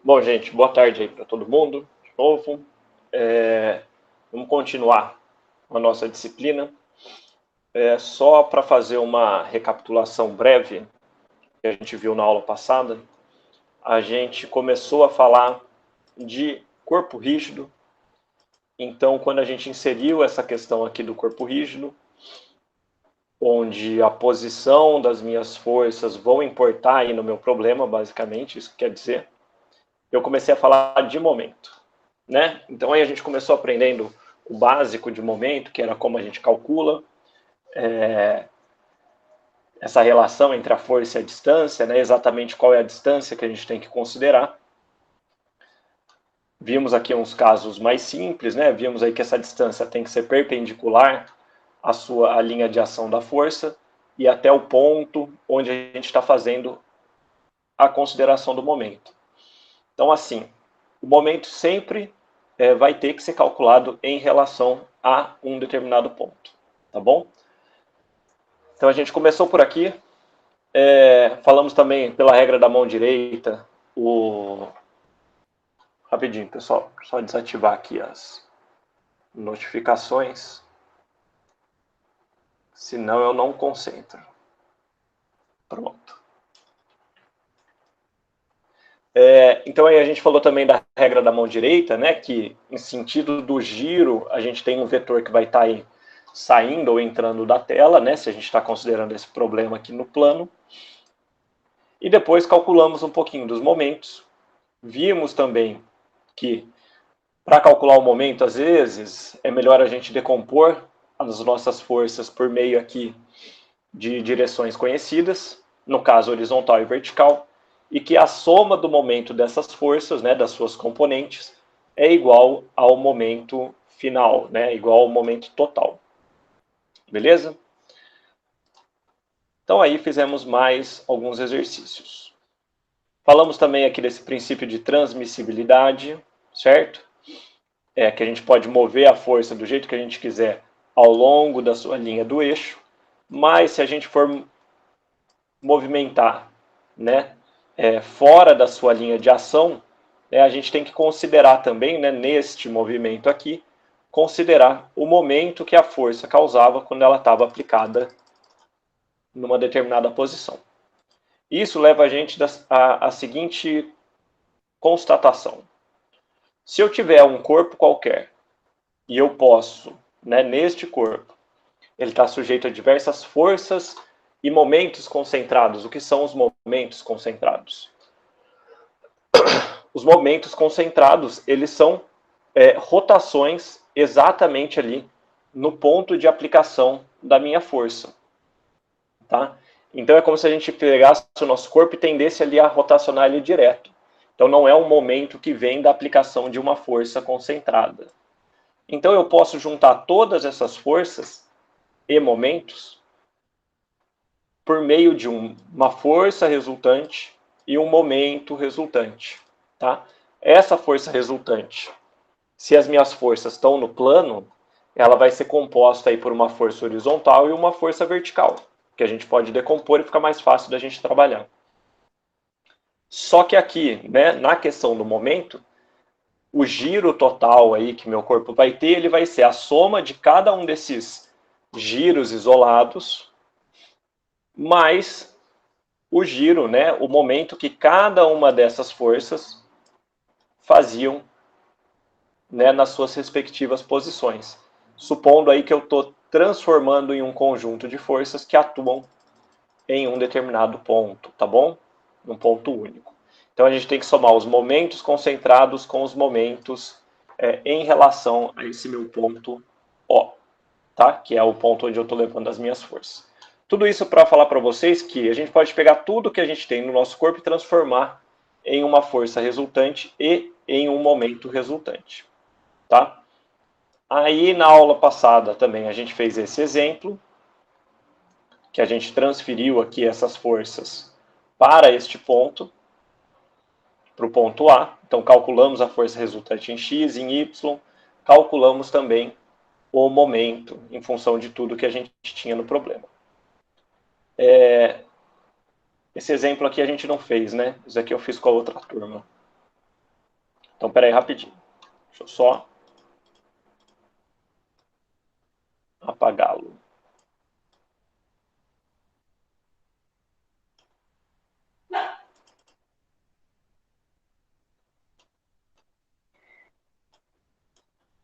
Bom, gente, boa tarde aí para todo mundo, de novo. Vamos continuar a nossa disciplina. Só para fazer uma recapitulação breve, que a gente viu na aula passada, a gente começou a falar de corpo rígido. Então, quando a gente inseriu essa questão aqui do corpo rígido, onde a posição das minhas forças vão importar aí no meu problema, basicamente, isso quer dizer, eu comecei a falar de momento, né? Então aí a gente começou aprendendo o básico de momento, que era como a gente calcula essa relação entre a força e a distância, né? Exatamente qual é a distância que a gente tem que considerar. Vimos aqui uns casos mais simples, né? Vimos aí que essa distância tem que ser perpendicular à linha de ação da força e até o ponto onde a gente está fazendo a consideração do momento. Então, assim, o momento sempre vai ter que ser calculado em relação a um determinado ponto, tá bom? Então, a gente começou por aqui. Falamos também pela regra da mão direita. Rapidinho, pessoal, só desativar aqui as notificações, senão eu não concentro. Pronto. Então aí a gente falou também da regra da mão direita, né, que em sentido do giro a gente tem um vetor que vai estar aí saindo ou entrando da tela, né, se a gente está considerando esse problema aqui no plano. E depois calculamos um pouquinho dos momentos. Vimos também que para calcular o momento, às vezes, é melhor a gente decompor as nossas forças por meio aqui de direções conhecidas, no caso horizontal e vertical, e que a soma do momento dessas forças, né, das suas componentes, é igual ao momento final, né, igual ao momento total. Beleza? Então aí fizemos mais alguns exercícios. Falamos também aqui desse princípio de transmissibilidade, certo? Que a gente pode mover a força do jeito que a gente quiser ao longo da sua linha do eixo, mas se a gente for movimentar, né, fora da sua linha de ação, a gente tem que considerar também, né, neste movimento aqui, considerar o momento que a força causava quando ela estava aplicada numa determinada posição. Isso leva a gente à seguinte constatação. Se eu tiver um corpo qualquer e eu posso, né, neste corpo, ele está sujeito a diversas forças e momentos concentrados. O que são os momentos concentrados? Os momentos concentrados, eles são rotações exatamente ali no ponto de aplicação da minha força. Tá? Então é como se a gente pegasse o nosso corpo e tendesse ali a rotacionar ele direto. Então não é um momento que vem da aplicação de uma força concentrada. Então eu posso juntar todas essas forças e momentos por meio de uma força resultante e um momento resultante. Tá? Essa força resultante, se as minhas forças estão no plano, ela vai ser composta aí por uma força horizontal e uma força vertical, que a gente pode decompor e fica mais fácil da gente trabalhar. Só que aqui, né, na questão do momento, o giro total aí que meu corpo vai ter, ele vai ser a soma de cada um desses giros isolados, mais o giro, né, o momento que cada uma dessas forças faziam, né, nas suas respectivas posições. Supondo aí que eu estou transformando em um conjunto de forças que atuam em um determinado ponto, tá bom? Um ponto único. Então a gente tem que somar os momentos concentrados com os momentos em relação a esse meu ponto O, tá? Que é o ponto onde eu estou levando as minhas forças. Tudo isso para falar para vocês que a gente pode pegar tudo que a gente tem no nosso corpo e transformar em uma força resultante e em um momento resultante, tá? Aí na aula passada também a gente fez esse exemplo, que a gente transferiu aqui essas forças para este ponto, para o ponto A. Então calculamos a força resultante em x, em y, calculamos também o momento em função de tudo que a gente tinha no problema. Esse exemplo aqui a gente não fez, né? Isso aqui eu fiz com a outra turma. Então, peraí, rapidinho. Deixa eu só apagá-lo.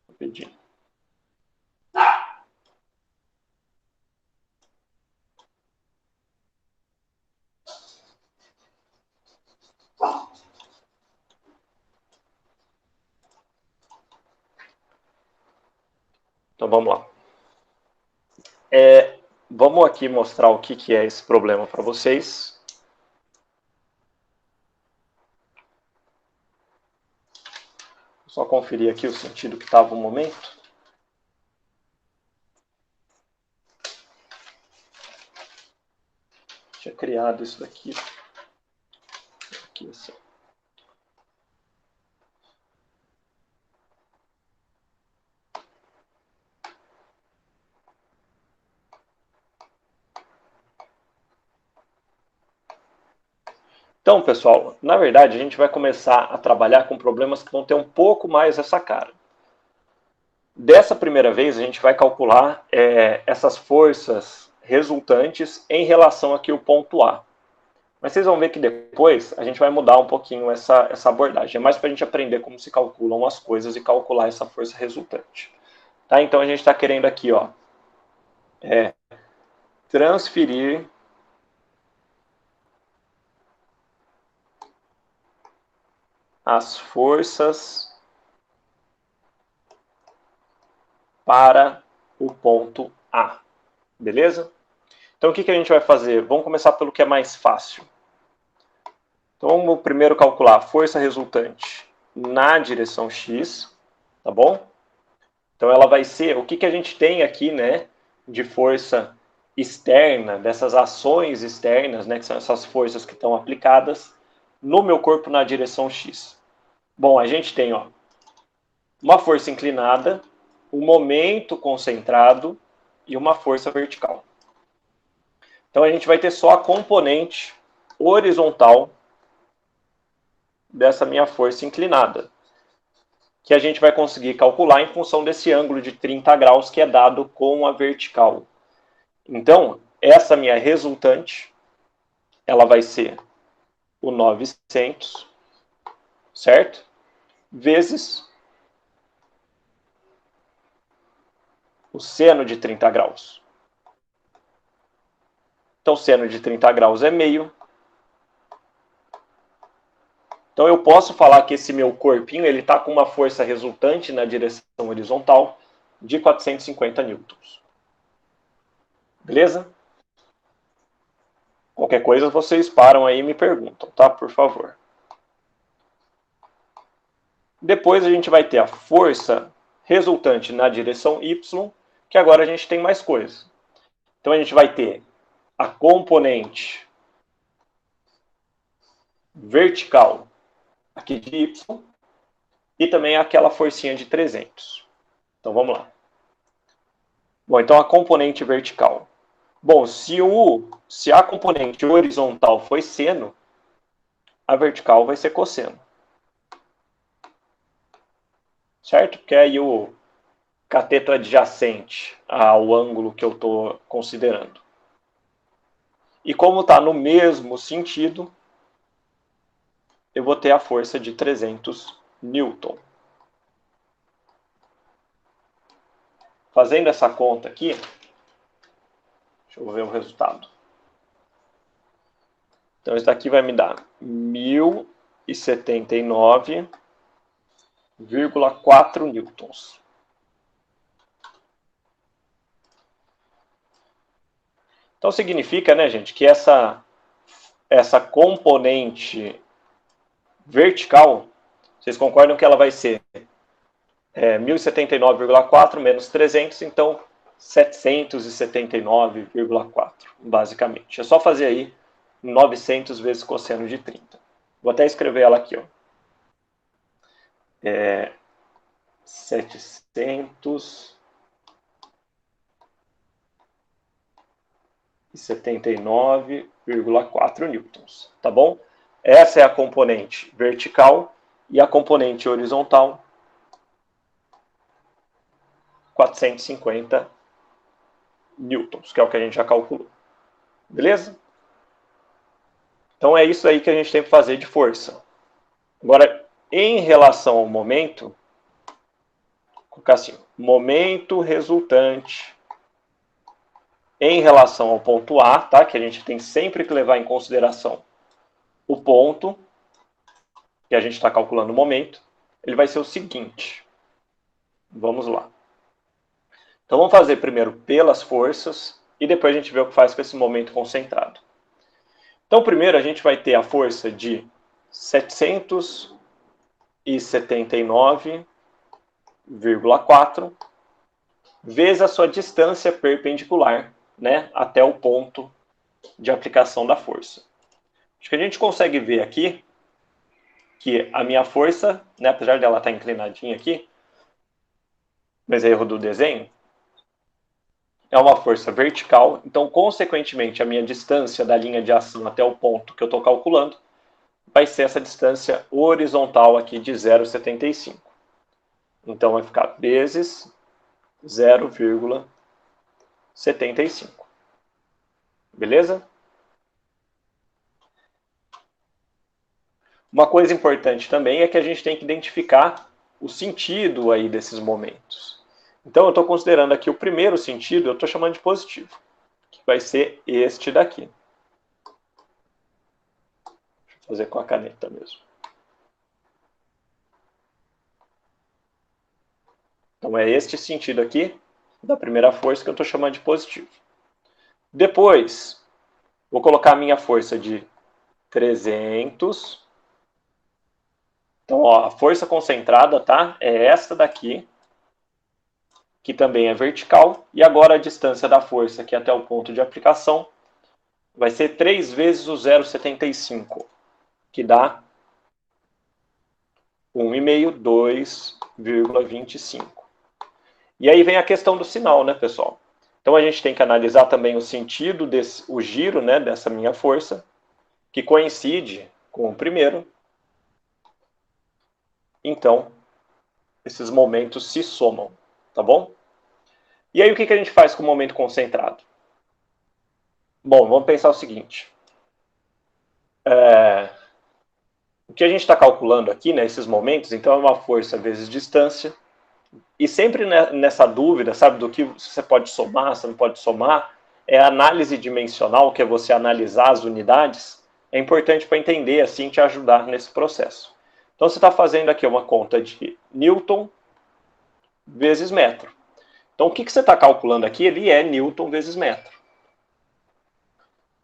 Rapidinho. Então, vamos lá. Vamos aqui mostrar o que é esse problema para vocês. Só conferir aqui o sentido que estava o momento. Tinha criado isso daqui. Aqui assim. Então, pessoal, na verdade, a gente vai começar a trabalhar com problemas que vão ter um pouco mais essa cara. Dessa primeira vez, a gente vai calcular essas forças resultantes em relação aqui ao ponto A. Mas vocês vão ver que depois a gente vai mudar um pouquinho essa abordagem. É mais para a gente aprender como se calculam as coisas e calcular essa força resultante. Tá? Então a gente está querendo aqui, ó, transferir as forças para o ponto A. Beleza? Então o que a gente vai fazer? Vamos começar pelo que é mais fácil. Então vamos primeiro calcular a força resultante na direção X, tá bom? Então ela vai ser, o que a gente tem aqui, né, de força externa, dessas ações externas, né, que são essas forças que estão aplicadas no meu corpo na direção X. Bom, a gente tem, ó, uma força inclinada, um momento concentrado e uma força vertical. Então a gente vai ter só a componente horizontal dessa minha força inclinada, que a gente vai conseguir calcular em função desse ângulo de 30 graus que é dado com a vertical. Então, essa minha resultante, ela vai ser o 900, certo? Vezes o seno de 30 graus. Então, seno de 30 graus é meio. Então, eu posso falar que esse meu corpinho ele está com uma força resultante na direção horizontal de 450 newtons. Beleza? Qualquer coisa vocês param aí e me perguntam, tá? Por favor. Depois a gente vai ter a força resultante na direção Y, que agora a gente tem mais coisa. Então a gente vai ter a componente vertical aqui de Y e também aquela forcinha de 300. Então vamos lá. Bom, então a componente vertical. Bom, se a componente horizontal foi seno, a vertical vai ser cosseno. Certo? Porque aí o cateto adjacente ao ângulo que eu estou considerando. E como está no mesmo sentido, eu vou ter a força de 300 newton. Fazendo essa conta aqui, deixa eu ver o resultado. Então isso daqui vai me dar 1079,4 newtons. Então significa, né, gente, que essa componente vertical, vocês concordam que ela vai ser 1079,4 menos 300, então 779,4, basicamente. É só fazer aí 900 vezes cosseno de 30. Vou até escrever ela aqui, ó. 779,4 newtons, tá bom? Essa é a componente vertical E a componente horizontal, 450 newtons, que é o que a gente já calculou. Beleza? Então é isso aí que a gente tem que fazer de força. Agora, em relação ao momento, vou colocar assim, momento resultante em relação ao ponto A, tá? Que a gente tem sempre que levar em consideração o ponto que a gente está calculando o momento, ele vai ser o seguinte. Vamos lá. Então vamos fazer primeiro pelas forças e depois a gente vê o que faz com esse momento concentrado. Então primeiro a gente vai ter a força de 779,4 vezes a sua distância perpendicular, né, até o ponto de aplicação da força. Acho que a gente consegue ver aqui que a minha força, né, apesar dela estar inclinadinha aqui, mas é erro do desenho, é uma força vertical, então, consequentemente, a minha distância da linha de ação até o ponto que eu estou calculando vai ser essa distância horizontal aqui de 0,75. Então, vai ficar vezes 0,75. Beleza? Uma coisa importante também é que a gente tem que identificar o sentido aí desses momentos. Então, eu estou considerando aqui o primeiro sentido, eu estou chamando de positivo, que vai ser este daqui. Deixa eu fazer com a caneta mesmo. Então, é este sentido aqui da primeira força que eu estou chamando de positivo. Depois, vou colocar a minha força de 300. Então, ó, a força concentrada, tá? É esta daqui, que também é vertical. E agora a distância da força aqui até o ponto de aplicação vai ser 3 vezes o 0,75, que dá 1,5, 2,25. E aí vem a questão do sinal, né, pessoal? Então a gente tem que analisar também o sentido, o giro, né, dessa minha força, que coincide com o primeiro. Então, esses momentos se somam, tá bom? E aí o que a gente faz com o momento concentrado? Bom, vamos pensar o seguinte. O que a gente está calculando aqui, né, esses momentos, então é uma força vezes distância. E sempre nessa dúvida, sabe, do que você pode somar, você não pode somar, é a análise dimensional, que é você analisar as unidades, é importante para entender, assim, te ajudar nesse processo. Então, você está fazendo aqui uma conta de Newton vezes metro. Então, o que você está calculando aqui, ele é Newton vezes metro.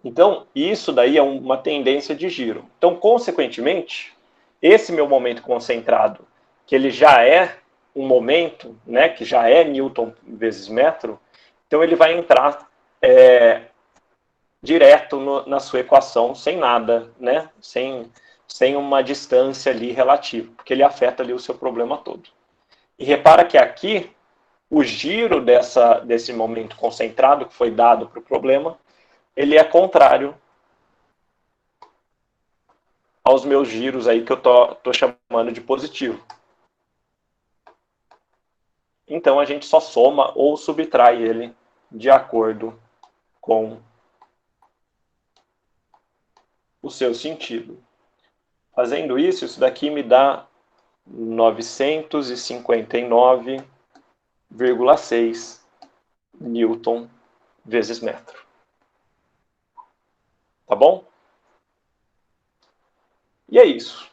Então, isso daí é uma tendência de giro. Então, consequentemente, esse meu momento concentrado, que ele já é um momento, né, que já é Newton vezes metro, então ele vai entrar direto na sua equação, sem nada, né, sem uma distância ali relativa, porque ele afeta ali o seu problema todo. E repara que aqui, o giro desse momento concentrado que foi dado para o problema, ele é contrário aos meus giros aí que eu tô chamando de positivo. Então a gente só soma ou subtrai ele de acordo com o seu sentido. Fazendo isso, isso daqui me dá 959,6 Newton vezes metro. Tá bom? E é isso,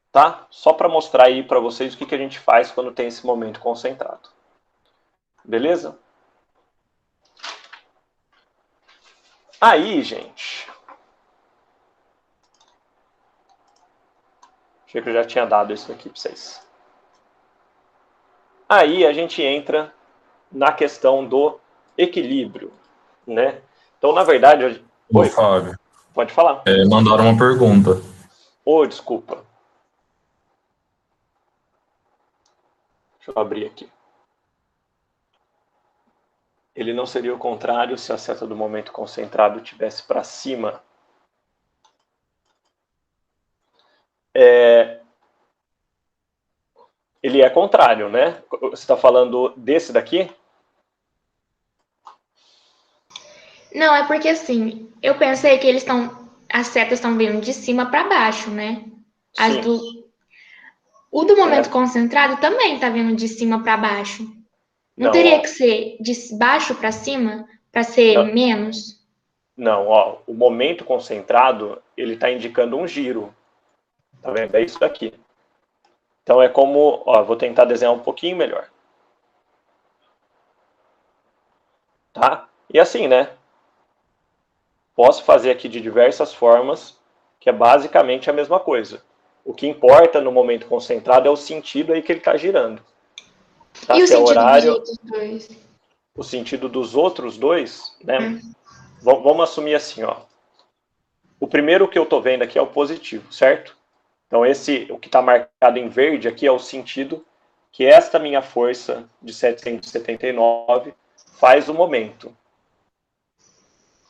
tá? Só para mostrar aí para vocês o que a gente faz quando tem esse momento concentrado. Beleza? Aí, gente, achei que eu já tinha dado isso aqui para vocês. Aí a gente entra na questão do equilíbrio, né? Então, na verdade... Ô, Oi, Fábio, pode falar. mandaram uma pergunta. Ô, desculpa. Deixa eu abrir aqui. Ele não seria o contrário se a seta do momento concentrado estivesse para cima. ele é contrário, né? Você está falando desse daqui? Não, é porque assim, eu pensei que as setas estão vindo de cima para baixo, né? As Sim. o do momento É, concentrado também tá vindo de cima para baixo. Não não, teria que ó. ser de baixo para cima para ser Não, menos? não, ó. O momento concentrado, ele está indicando um giro. Tá vendo? É isso daqui. Então é como, ó, vou tentar desenhar um pouquinho melhor. Tá? E assim, né? Posso fazer aqui de diversas formas, que é basicamente a mesma coisa. O que importa no momento concentrado é o sentido aí que ele está girando. Tá? E o Se é sentido dos horário, outros dois? o sentido dos outros dois, né? Hum. Vamos assumir assim, ó. O primeiro que eu estou vendo aqui é o positivo, certo? Então o que está marcado em verde aqui é o sentido que esta minha força de 779 faz o momento.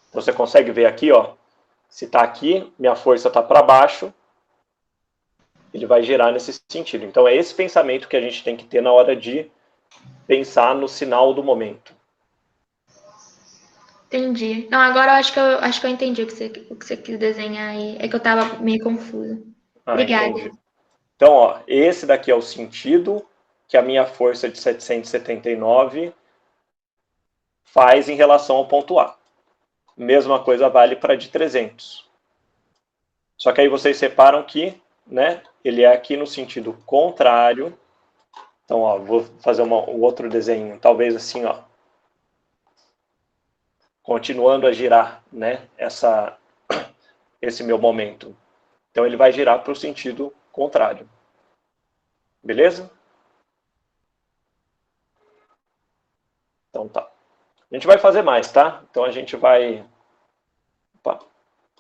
Então você consegue ver aqui, ó, se está aqui, minha força está para baixo, ele vai girar nesse sentido. Então é esse pensamento que a gente tem que ter na hora de pensar no sinal do momento. Entendi. Não, agora eu acho que eu entendi o que você quis desenhar aí. É que eu tava meio confusa. Ah, Obrigada. entendi. Então, ó, esse daqui é o sentido que a minha força de 779 faz em relação ao ponto A. Mesma coisa vale para de 300. Só que aí vocês separam que, né, ele é aqui no sentido contrário. Então, ó, vou fazer um outro desenho, talvez assim, ó, continuando a girar, né, esse meu momento. Então ele vai girar para o sentido contrário. Beleza? Então tá. A gente vai fazer mais, tá? Então opa, a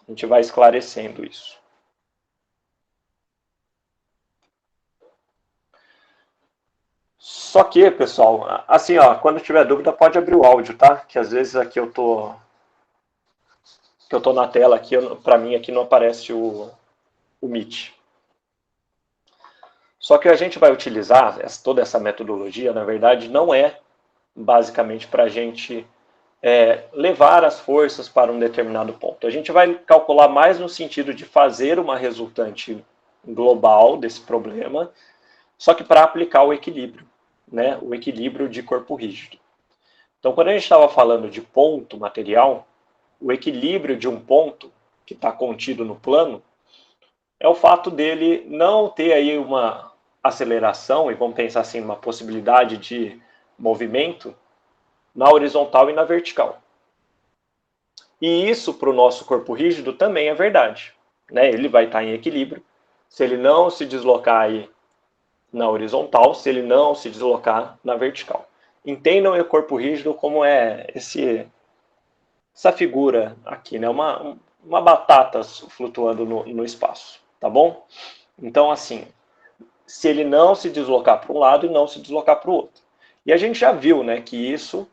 gente vai esclarecendo isso. Só que, pessoal, assim, ó, quando tiver dúvida pode abrir o áudio, tá? Que às vezes aqui eu tô na tela aqui, para mim aqui não aparece o Meet. Só que a gente vai utilizar toda essa metodologia, na verdade, não é basicamente para a gente levar as forças para um determinado ponto. A gente vai calcular mais no sentido de fazer uma resultante global desse problema, só que para aplicar o equilíbrio, né? O equilíbrio de corpo rígido. Então, quando a gente estava falando de ponto material, o equilíbrio de um ponto que está contido no plano é o fato dele não ter aí uma aceleração, e vamos pensar assim, uma possibilidade de movimento na horizontal e na vertical. E isso para o nosso corpo rígido também é verdade. Né? Ele vai estar em equilíbrio se ele não se deslocar aí na horizontal, se ele não se deslocar na vertical. Entendam o corpo rígido como é essa figura aqui, né? Uma batata flutuando no espaço, tá bom? Então, assim, se ele não se deslocar para um lado e não se deslocar para o outro. E a gente já viu, né, que isso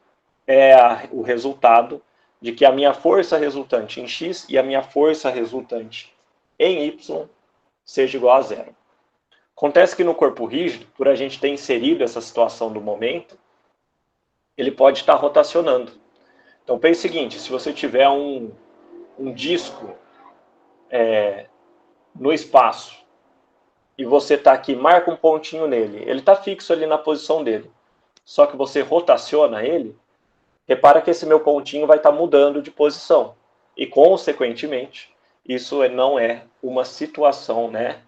é o resultado de que a minha força resultante em x e a minha força resultante em y seja igual a zero. Acontece que no corpo rígido, por a gente ter inserido essa situação do momento, ele pode estar rotacionando. Então pense o seguinte, se você tiver um disco no espaço e você está aqui, marca um pontinho nele, ele está fixo ali na posição dele, só que você rotaciona ele, repara que esse meu pontinho vai estar mudando de posição. E, consequentemente, isso não é uma situação, né,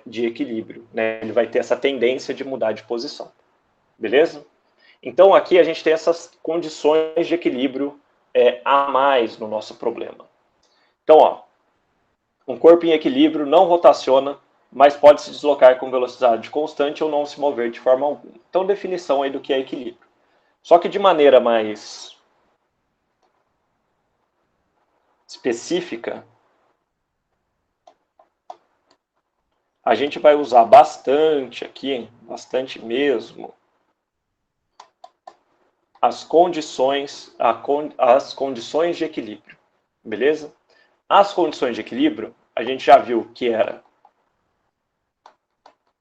de equilíbrio. Né? Ele vai ter essa tendência de mudar de posição. Beleza? Então, aqui a gente tem essas condições de equilíbrio a mais no nosso problema. Então, ó, um corpo em equilíbrio não rotaciona, mas pode se deslocar com velocidade constante ou não se mover de forma alguma. Então, definição aí do que é equilíbrio. Só que de maneira mais específica, a gente vai usar bastante aqui, bastante mesmo, as condições de equilíbrio, beleza? As condições de equilíbrio, a gente já viu que era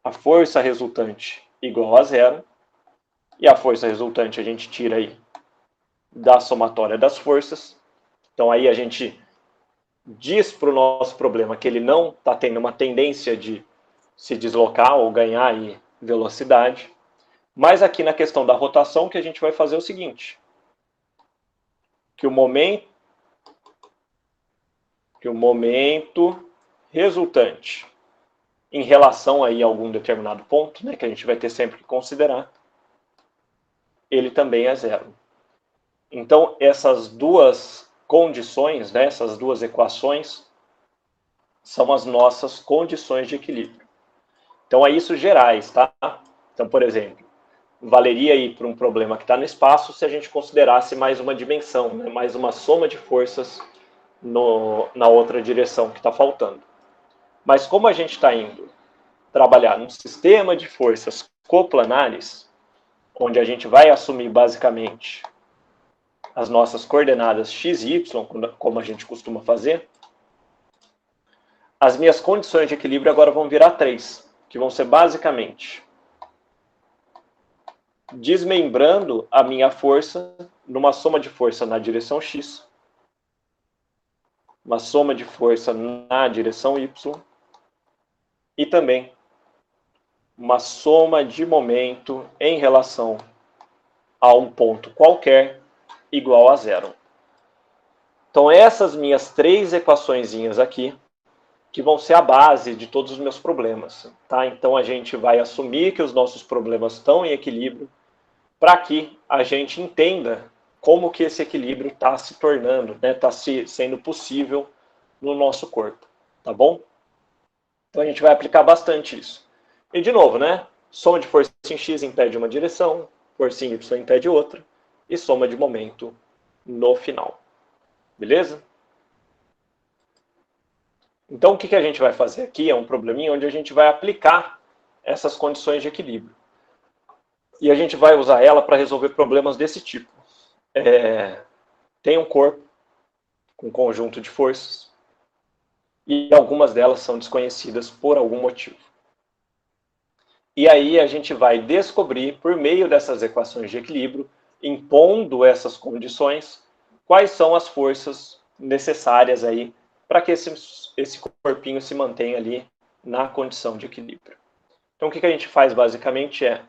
a força resultante igual a zero, e a força resultante a gente tira aí da somatória das forças. Então aí a gente diz para o nosso problema que ele não está tendo uma tendência de se deslocar ou ganhar aí velocidade. Mas aqui na questão da rotação, que a gente vai fazer é o seguinte, que o momento resultante em relação aí a algum determinado ponto, né, que a gente vai ter sempre que considerar, ele também é zero. Então, essas duas condições, né, essas duas equações, são as nossas condições de equilíbrio. Então, é isso gerais, tá? Então, por exemplo, valeria ir para um problema que está no espaço se a gente considerasse mais uma dimensão, né, mais uma soma de forças na outra direção que está faltando. Mas como a gente está indo trabalhar num sistema de forças coplanares, onde a gente vai assumir basicamente as nossas coordenadas x e y, como a gente costuma fazer, as minhas condições de equilíbrio agora vão virar 3, que vão ser basicamente desmembrando a minha força numa soma de força na direção x, uma soma de força na direção y e também uma soma de momento em relação a um ponto qualquer igual a zero. Então essas minhas 3 equaçõezinhas aqui, que vão ser a base de todos os meus problemas. Tá? Então a gente vai assumir que os nossos problemas estão em equilíbrio para que a gente entenda como que esse equilíbrio está se tornando, né? Está sendo possível no nosso corpo. Tá bom? Então a gente vai aplicar bastante isso. E de novo, né? Soma de força em x impede uma direção, força em y impede outra, e soma de momento no final. Beleza? Então, o que a gente vai fazer aqui é um probleminha onde a gente vai aplicar essas condições de equilíbrio. E a gente vai usar ela para resolver problemas desse tipo. Tem um corpo com um conjunto de forças e algumas delas são desconhecidas por algum motivo. E aí a gente vai descobrir, por meio dessas equações de equilíbrio, impondo essas condições, quais são as forças necessárias aí para que esse corpinho se mantenha ali na condição de equilíbrio. Então o que a gente faz basicamente é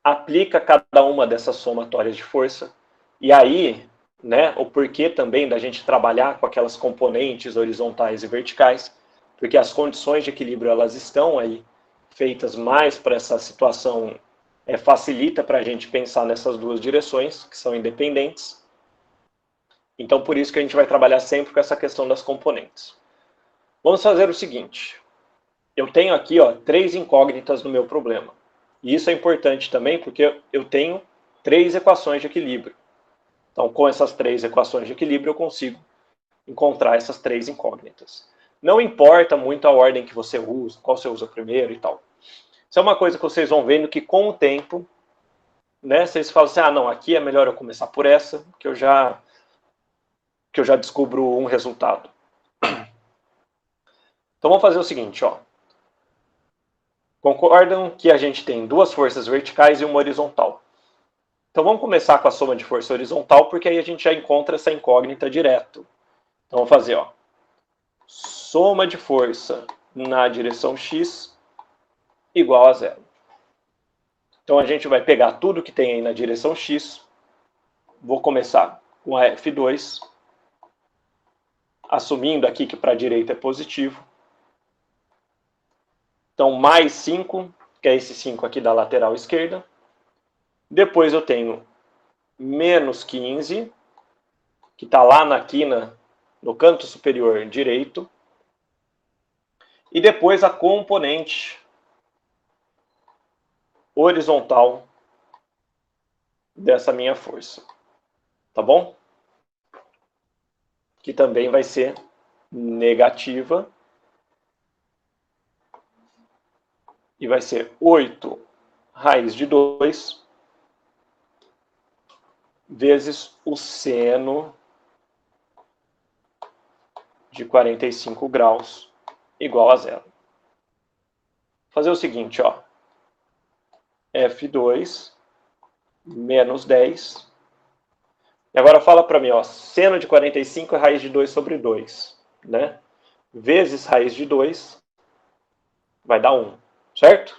aplica cada uma dessas somatórias de força e aí, né, o porquê também da gente trabalhar com aquelas componentes horizontais e verticais, porque as condições de equilíbrio elas estão aí feitas mais para essa situação, facilita para a gente pensar nessas duas direções que são independentes. Então, por isso que a gente vai trabalhar sempre com essa questão das componentes. Vamos fazer o seguinte. Eu tenho aqui 3 incógnitas no meu problema. E isso é importante também porque eu tenho 3 equações de equilíbrio. Então, com essas 3 equações de equilíbrio, eu consigo encontrar essas 3 incógnitas. Não importa muito a ordem que você usa, qual você usa primeiro e tal. Isso é uma coisa que vocês vão vendo que com o tempo, né, vocês falam assim, não, aqui é melhor eu começar por essa, que eu já descubro um resultado. Então vamos fazer o seguinte, Concordam que a gente tem 2 forças verticais e uma horizontal. Então vamos começar com a soma de força horizontal, porque aí a gente já encontra essa incógnita direto. Então vamos fazer, soma de força na direção x igual a zero. Então a gente vai pegar tudo que tem aí na direção x, vou começar com a F2, assumindo aqui que para a direita é positivo. Então mais 5, que é esse 5 aqui da lateral esquerda. Depois eu tenho menos 15, que está lá na quina, no canto superior direito. E depois a componente horizontal dessa minha força. Tá bom? Que também vai ser negativa. E vai ser 8 raiz de 2 vezes o seno de 45 graus igual a zero. fazer o seguinte, ó. F2 menos 10. E agora fala para mim, ó, seno de 45 é raiz de 2 sobre 2, né? Vezes raiz de 2 vai dar 1, certo?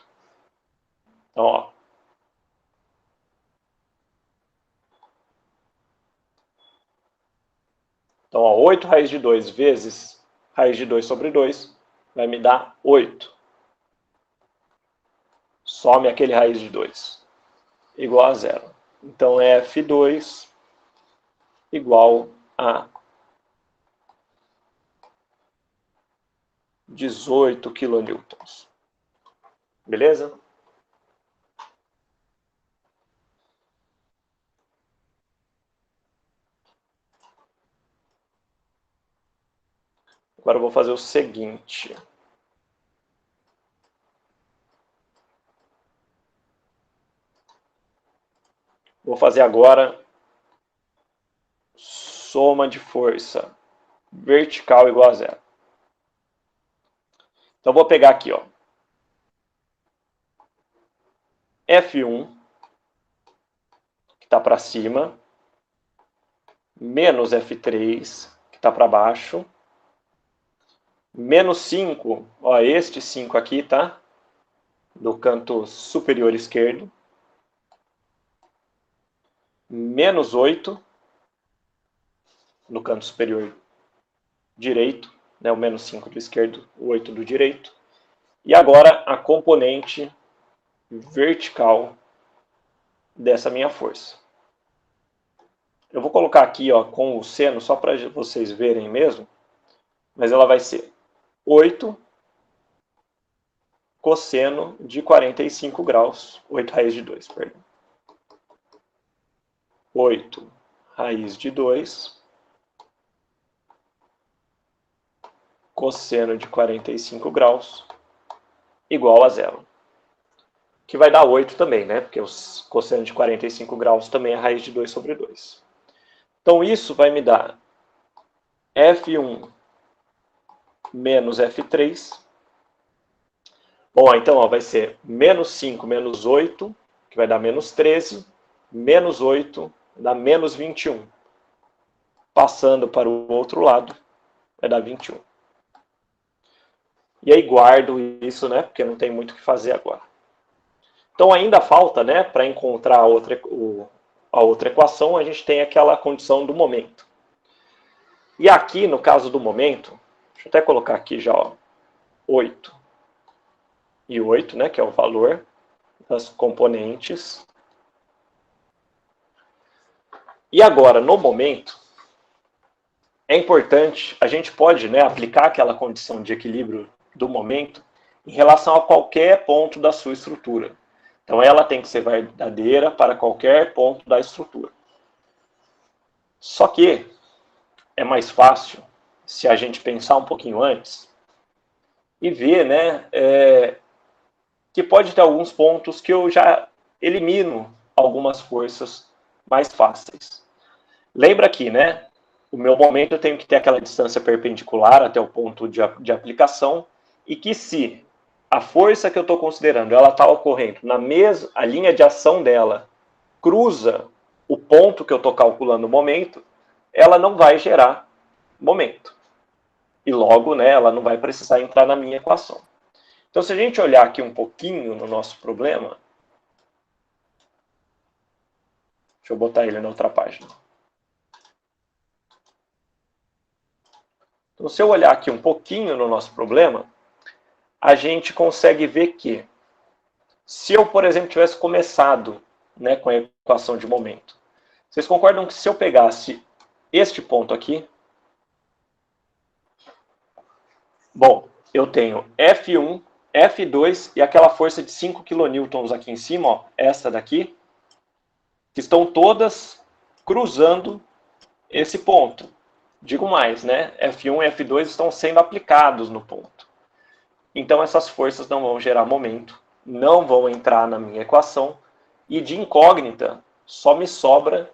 Então, ó. Então, ó, 8 raiz de 2 vezes raiz de 2 sobre 2 vai me dar 8. Some aquele raiz de 2. Igual a zero. Então, F2 igual a 18 quilonewtons. Beleza? Agora eu vou fazer o seguinte. Vou fazer agora soma de força vertical igual a zero. Então, vou pegar aqui, ó. F1, que está para cima, menos F3, que está para baixo, menos 5, ó, este 5 aqui, tá? Do canto superior esquerdo, menos 8, no canto superior direito, né, o menos 5 do esquerdo, o 8 do direito. E agora a componente vertical dessa minha força. Eu vou colocar aqui, ó, com o seno, só para vocês verem mesmo, mas ela vai ser 8 cosseno de 45 graus, 8 raiz de 2, perdão. 8 raiz de 2 cosseno de 45 graus igual a zero. Que vai dar 8 também, né? Porque o cosseno de 45 graus também é raiz de 2 sobre 2. Então, isso vai me dar F1 menos F3. Bom, então ó, vai ser menos 5 menos 8, que vai dar menos 13, menos 8, dá menos 21. Passando para o outro lado, vai dar 21. E aí guardo isso, né? Porque não tem muito o que fazer agora. Então ainda falta, né? Para encontrar a outra equação, a gente tem aquela condição do momento. E aqui, no caso do momento, deixa eu até colocar aqui já, ó, 8 e 8, né? Que é o valor das componentes. E agora, no momento, é importante, a gente pode, né, aplicar aquela condição de equilíbrio do momento em relação a qualquer ponto da sua estrutura. Então, ela tem que ser verdadeira para qualquer ponto da estrutura. Só que é mais fácil se a gente pensar um pouquinho antes e ver, né, que pode ter alguns pontos que eu já elimino algumas forças mais fáceis. Lembra aqui, né? O meu momento eu tenho que ter aquela distância perpendicular até o ponto de aplicação e que se a força que eu estou considerando ela está ocorrendo na mesma, a linha de ação dela cruza o ponto que eu estou calculando o momento, ela não vai gerar momento. E logo, né, ela não vai precisar entrar na minha equação. Então, se a gente olhar aqui um pouquinho no nosso problema, deixa eu botar ele na outra página. Então, se eu olhar aqui um pouquinho no nosso problema, a gente consegue ver que, se eu, por exemplo, tivesse começado, né, com a equação de momento, vocês concordam que se eu pegasse este ponto aqui, bom, eu tenho F1, F2 e aquela força de 5 kN aqui em cima, ó, essa daqui, que estão todas cruzando esse ponto. Digo mais, né? F1 e F2 estão sendo aplicados no ponto. Então essas forças não vão gerar momento, não vão entrar na minha equação, e de incógnita só me sobra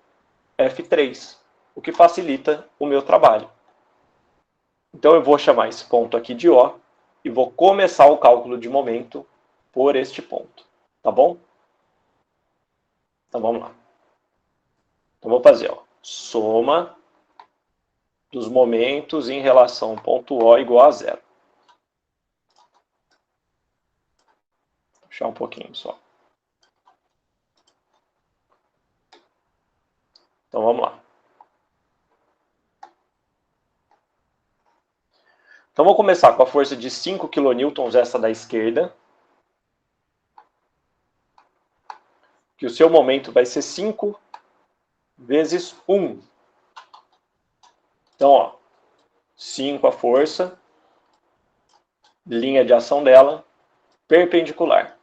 F3, o que facilita o meu trabalho. Então eu vou chamar esse ponto aqui de O, e vou começar o cálculo de momento por este ponto, tá bom? Então vamos lá. Então vou fazer, ó, soma dos momentos em relação ao ponto O igual a zero. Vou puxar um pouquinho só. Então vamos lá. Então vou começar com a força de 5 kN, essa da esquerda. Que o seu momento vai ser 5 vezes 1. Então, ó, 5 a força, linha de ação dela, perpendicular.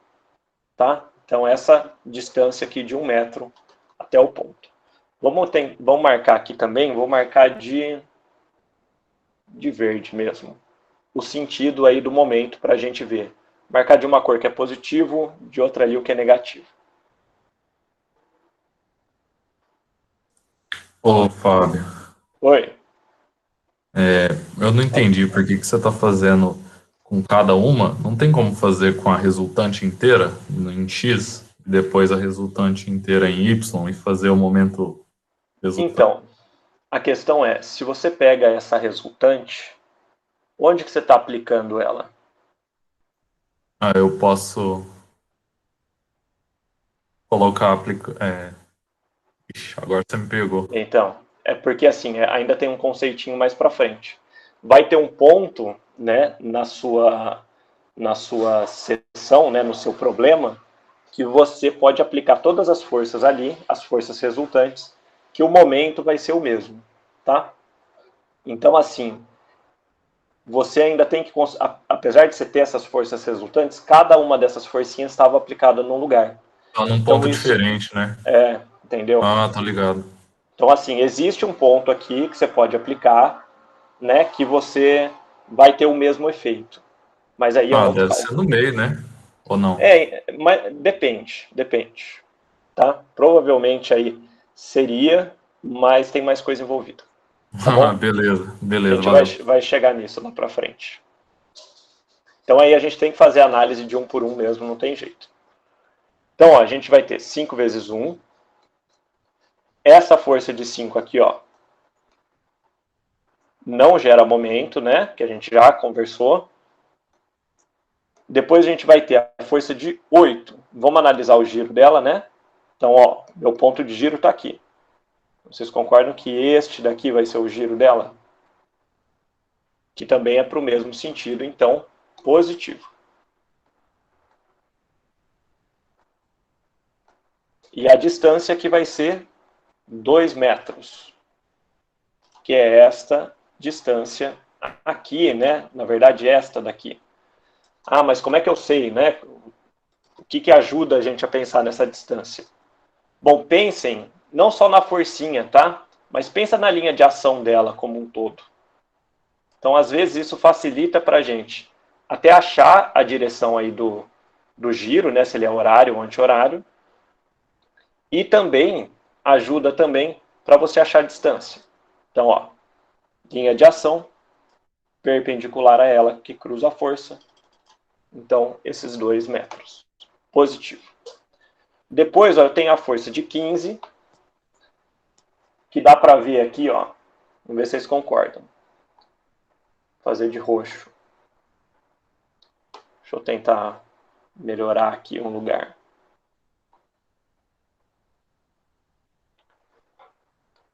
Tá? Então, essa distância aqui de 1 metro até o ponto. Vamos marcar aqui também, vou marcar de verde mesmo. O sentido aí do momento para a gente ver. Marcar de uma cor que é positivo, de outra ali o que é negativo. Ô, Fábio, Oi. eu não entendi por que você está fazendo com cada uma. Não tem como fazer com a resultante inteira em X, depois a resultante inteira em Y e fazer o momento resultante? Então, a questão é, se você pega essa resultante, onde que você está aplicando ela? Eu posso colocar Ixi, agora você me pegou. Então, é porque assim, ainda tem um conceitinho mais para frente. Vai ter um ponto, né, na sua seção, né, no seu problema, que você pode aplicar todas as forças ali, as forças resultantes, que o momento vai ser o mesmo, tá? Então, assim, você ainda tem que, apesar de você ter essas forças resultantes, cada uma dessas forcinhas estava aplicada num lugar. Tá num Então, ponto isso diferente, né? entendeu? Tô ligado. Então, assim, existe um ponto aqui que você pode aplicar, né, que você vai ter o mesmo efeito. Mas aí é um outro Deve ser no cálculo. meio, né? Ou não? Mas depende, tá? Provavelmente aí seria, mas tem mais coisa envolvida, tá bom? Beleza, A beleza, gente valeu. vai chegar nisso lá pra frente. Então aí a gente tem que fazer a análise de um por um mesmo, não tem jeito. Então, ó, a gente vai ter 5 vezes 1. Essa força de 5 aqui, ó, não gera momento, né? Que a gente já conversou. Depois a gente vai ter a força de 8. Vamos analisar o giro dela, né? Então, ó, meu ponto de giro está aqui. Vocês concordam que este daqui vai ser o giro dela? Que também é para o mesmo sentido, então, positivo. E a distância que vai ser 2 metros. Que é esta distância aqui, né? Na verdade, esta daqui. Ah, mas como é que eu sei, né? O que ajuda a gente a pensar nessa distância? Bom, pensem não só na forcinha, tá? Mas pensa na linha de ação dela como um todo. Então, às vezes, isso facilita para a gente até achar a direção aí do giro, né? Se ele é horário ou anti-horário. E também ajuda também para você achar a distância. Então, ó, linha de ação perpendicular a ela que cruza a força. Então, esses 2 metros. Positivo. Depois, ó, eu tenho a força de 15, que dá para ver aqui, ó. Vamos ver se vocês concordam. Vou fazer de roxo. Deixa eu tentar melhorar aqui um lugar.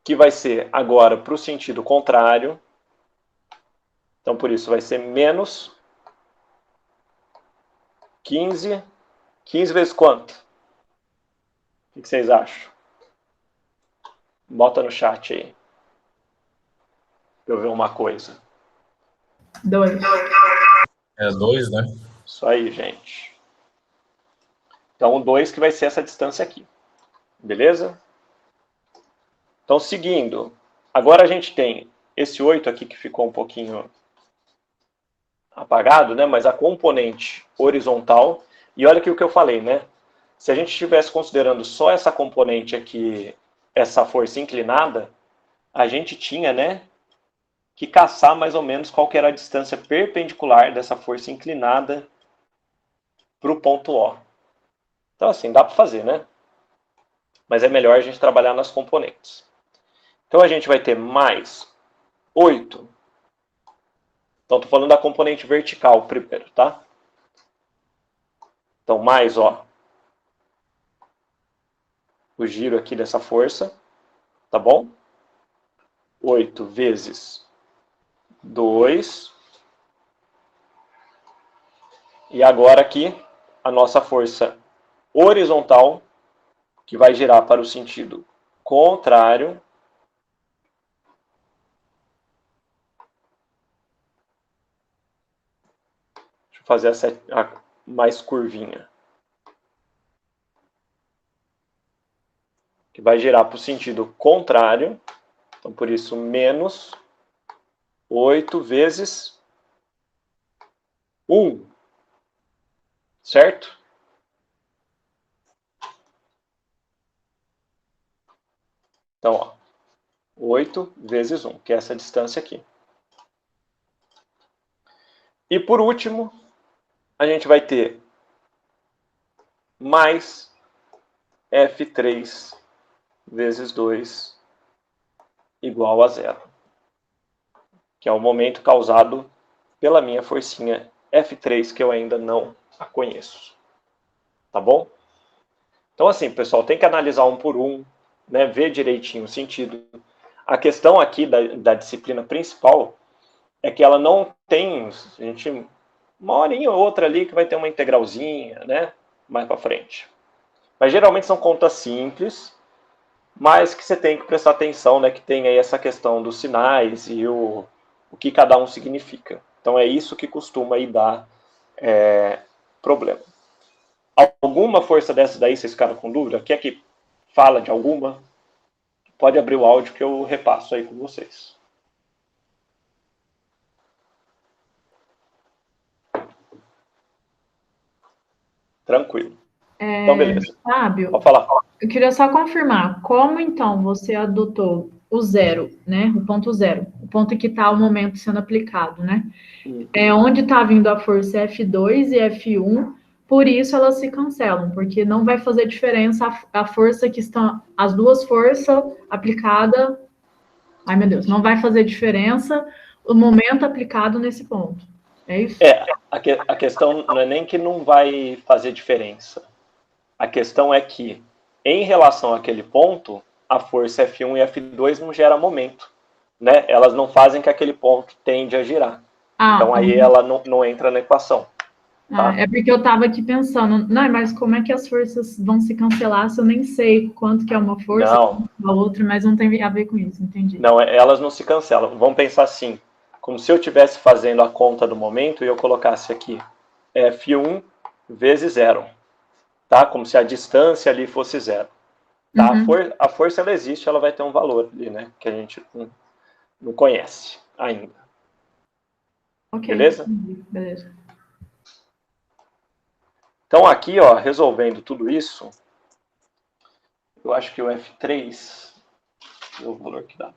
Que vai ser agora para o sentido contrário. Então, por isso, vai ser menos 15. 15 vezes quanto? O que vocês acham? Bota no chat aí. Pra eu ver uma coisa. 2. É 2, né? Isso aí, gente. Então, o 2 que vai ser essa distância aqui. Beleza? Então, seguindo. Agora a gente tem esse 8 aqui que ficou um pouquinho apagado, né? Mas a componente horizontal. E olha aqui o que eu falei, né? Se a gente estivesse considerando só essa componente aqui, essa força inclinada, a gente tinha, né, que caçar mais ou menos qual que era a distância perpendicular dessa força inclinada para o ponto O. Então, assim, dá para fazer, né? Mas é melhor a gente trabalhar nas componentes. Então, a gente vai ter mais 8. Então, estou falando da componente vertical primeiro, tá? Então, mais, ó, o giro aqui dessa força, tá bom? 8 vezes 2. E agora aqui, a nossa força horizontal, que vai girar para o sentido contrário. Deixa eu fazer essa mais curvinha. Que vai girar para o sentido contrário. Então, por isso, menos 8 vezes 1. Certo? Então, ó, 8 vezes 1, que é essa distância aqui. E por último, a gente vai ter mais F3 vezes 2 igual a 0. Que é o momento causado pela minha forcinha F3, que eu ainda não a conheço. Tá bom? Então, assim, pessoal, tem que analisar um por um, né, ver direitinho o sentido. A questão aqui da disciplina principal é que ela não tem, a gente, uma horinha ou outra ali que vai ter uma integralzinha, né, mais para frente. Mas geralmente são contas simples, mas que você tem que prestar atenção, né, que tem aí essa questão dos sinais e o que cada um significa. Então é isso que costuma aí dar problema. Alguma força dessa daí vocês ficaram com dúvida? Quer que fala de alguma? Pode abrir o áudio que eu repasso aí com vocês. Tranquilo. Então, beleza. Fábio, Pode falar. eu queria só confirmar, como então você adotou o zero, né? O ponto zero, o ponto que está o momento sendo aplicado, né? É onde está vindo a força F2 e F1, por isso elas se cancelam, porque não vai fazer diferença a força que estão, as duas forças aplicadas. Ai, meu Deus, não vai fazer diferença o momento aplicado nesse ponto. É isso? A questão não é nem que não vai fazer diferença. A questão é que, em relação àquele ponto, a força F1 e F2 não gera momento, né? Elas não fazem que aquele ponto tende a girar. Então, aí ela não entra na equação. Tá? É porque eu estava aqui pensando, não, mas como é que as forças vão se cancelar se eu nem sei quanto que é uma força e a outra, mas não tem a ver com isso, entendi. Não, elas não se cancelam. Vamos pensar assim, como se eu estivesse fazendo a conta do momento e eu colocasse aqui F1 vezes 0. Tá? Como se a distância ali fosse 0. Tá? A força ela existe, ela vai ter um valor ali, né? Que a gente não conhece ainda. Ok. Beleza? Beleza. Então aqui, ó, resolvendo tudo isso, eu acho que o F3 é o valor que dá.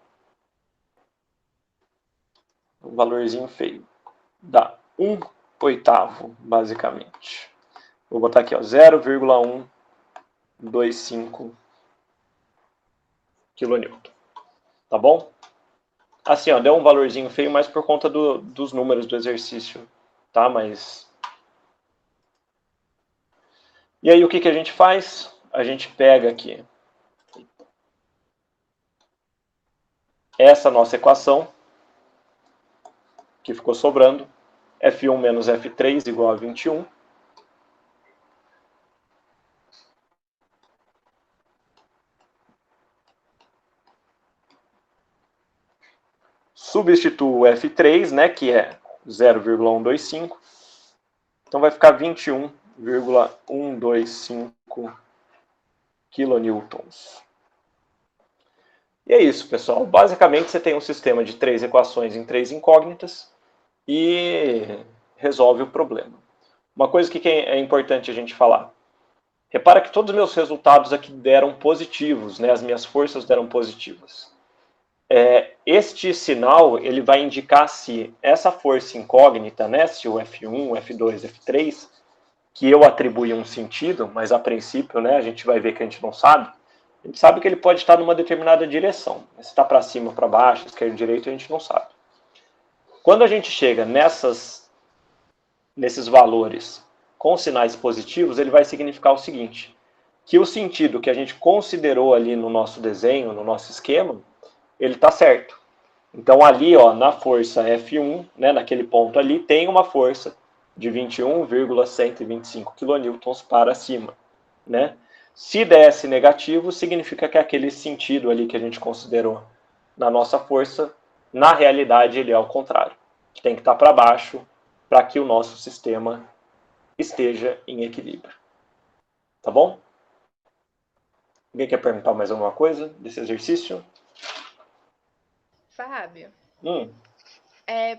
Um valorzinho feio. Dá 1/8, basicamente. Vou botar aqui, ó, 0,125 kN. Tá bom? Assim, ó, deu um valorzinho feio, mas por conta dos números do exercício, tá? Mas... E aí, o que a gente faz? A gente pega aqui essa nossa equação, que ficou sobrando, F1 menos F3 igual a 21. Substituo o F3, né, que é 0,125. Então vai ficar 21,125 kilonewtons. E é isso, pessoal. Basicamente, você tem um sistema de 3 equações em 3 incógnitas e resolve o problema. Uma coisa que é importante a gente falar. Repara que todos os meus resultados aqui deram positivos, né? As minhas forças deram positivas. Este sinal ele vai indicar se essa força incógnita, né? Se o F1, F2, F3, que eu atribuí um sentido, mas a princípio, né, a gente vai ver que a gente não sabe. A gente sabe que ele pode estar numa determinada direção. Se está para cima, para baixo, esquerda, direita, a gente não sabe. Quando a gente chega nesses valores com sinais positivos, ele vai significar o seguinte, que o sentido que a gente considerou ali no nosso desenho, no nosso esquema, ele está certo. Então ali, ó, na força F1, né, naquele ponto ali, tem uma força de 21,125 kN para cima, né? Se desse negativo, significa que aquele sentido ali que a gente considerou na nossa força, na realidade ele é o contrário, que tem que estar para baixo para que o nosso sistema esteja em equilíbrio. Tá bom? Alguém quer perguntar mais alguma coisa desse exercício? Fábio, Hum.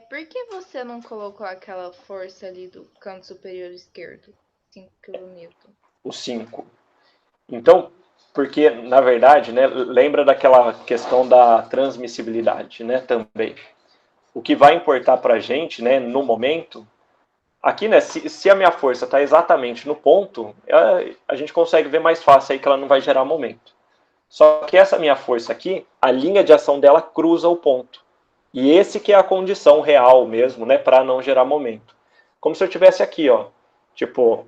Por que você não colocou aquela força ali do canto superior esquerdo? 5 kN. O 5. Então, porque, na verdade, né, lembra daquela questão da transmissibilidade, né, também. O que vai importar para a gente, né, no momento, aqui, né, se a minha força está exatamente no ponto, a gente consegue ver mais fácil aí que ela não vai gerar momento. Só que essa minha força aqui, a linha de ação dela cruza o ponto. E esse que é a condição real mesmo, né, para não gerar momento. Como se eu tivesse aqui, ó, tipo,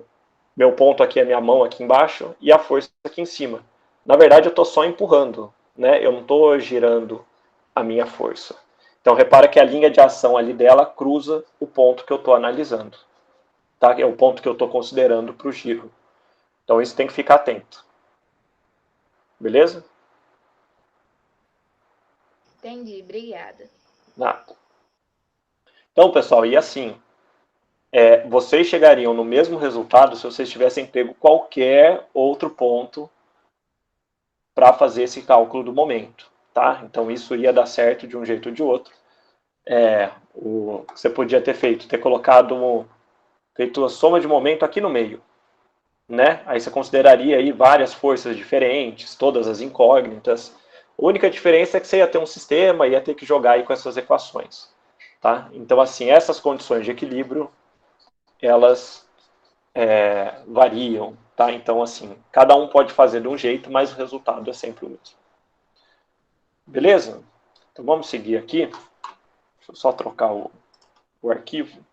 meu ponto aqui é minha mão aqui embaixo e a força aqui em cima. Na verdade, eu estou só empurrando, né? Eu não estou girando a minha força. Então, repara que a linha de ação ali dela cruza o ponto que eu estou analisando. Tá? É o ponto que eu estou considerando para o giro. Então, isso tem que ficar atento. Beleza? Entendi, obrigada. Nada. Então, pessoal, e assim, vocês chegariam no mesmo resultado se vocês tivessem pego qualquer outro ponto para fazer esse cálculo do momento, tá? Então, isso ia dar certo de um jeito ou de outro. Você podia ter feito a soma de momento aqui no meio, né? Aí você consideraria aí várias forças diferentes, todas as incógnitas. A única diferença é que você ia ter um sistema, ia ter que jogar aí com essas equações, tá? Então, assim, essas condições de equilíbrio, elas variam, tá? Então, assim, cada um pode fazer de um jeito, mas o resultado é sempre o mesmo. Beleza? Então, vamos seguir aqui. Deixa eu só trocar o arquivo.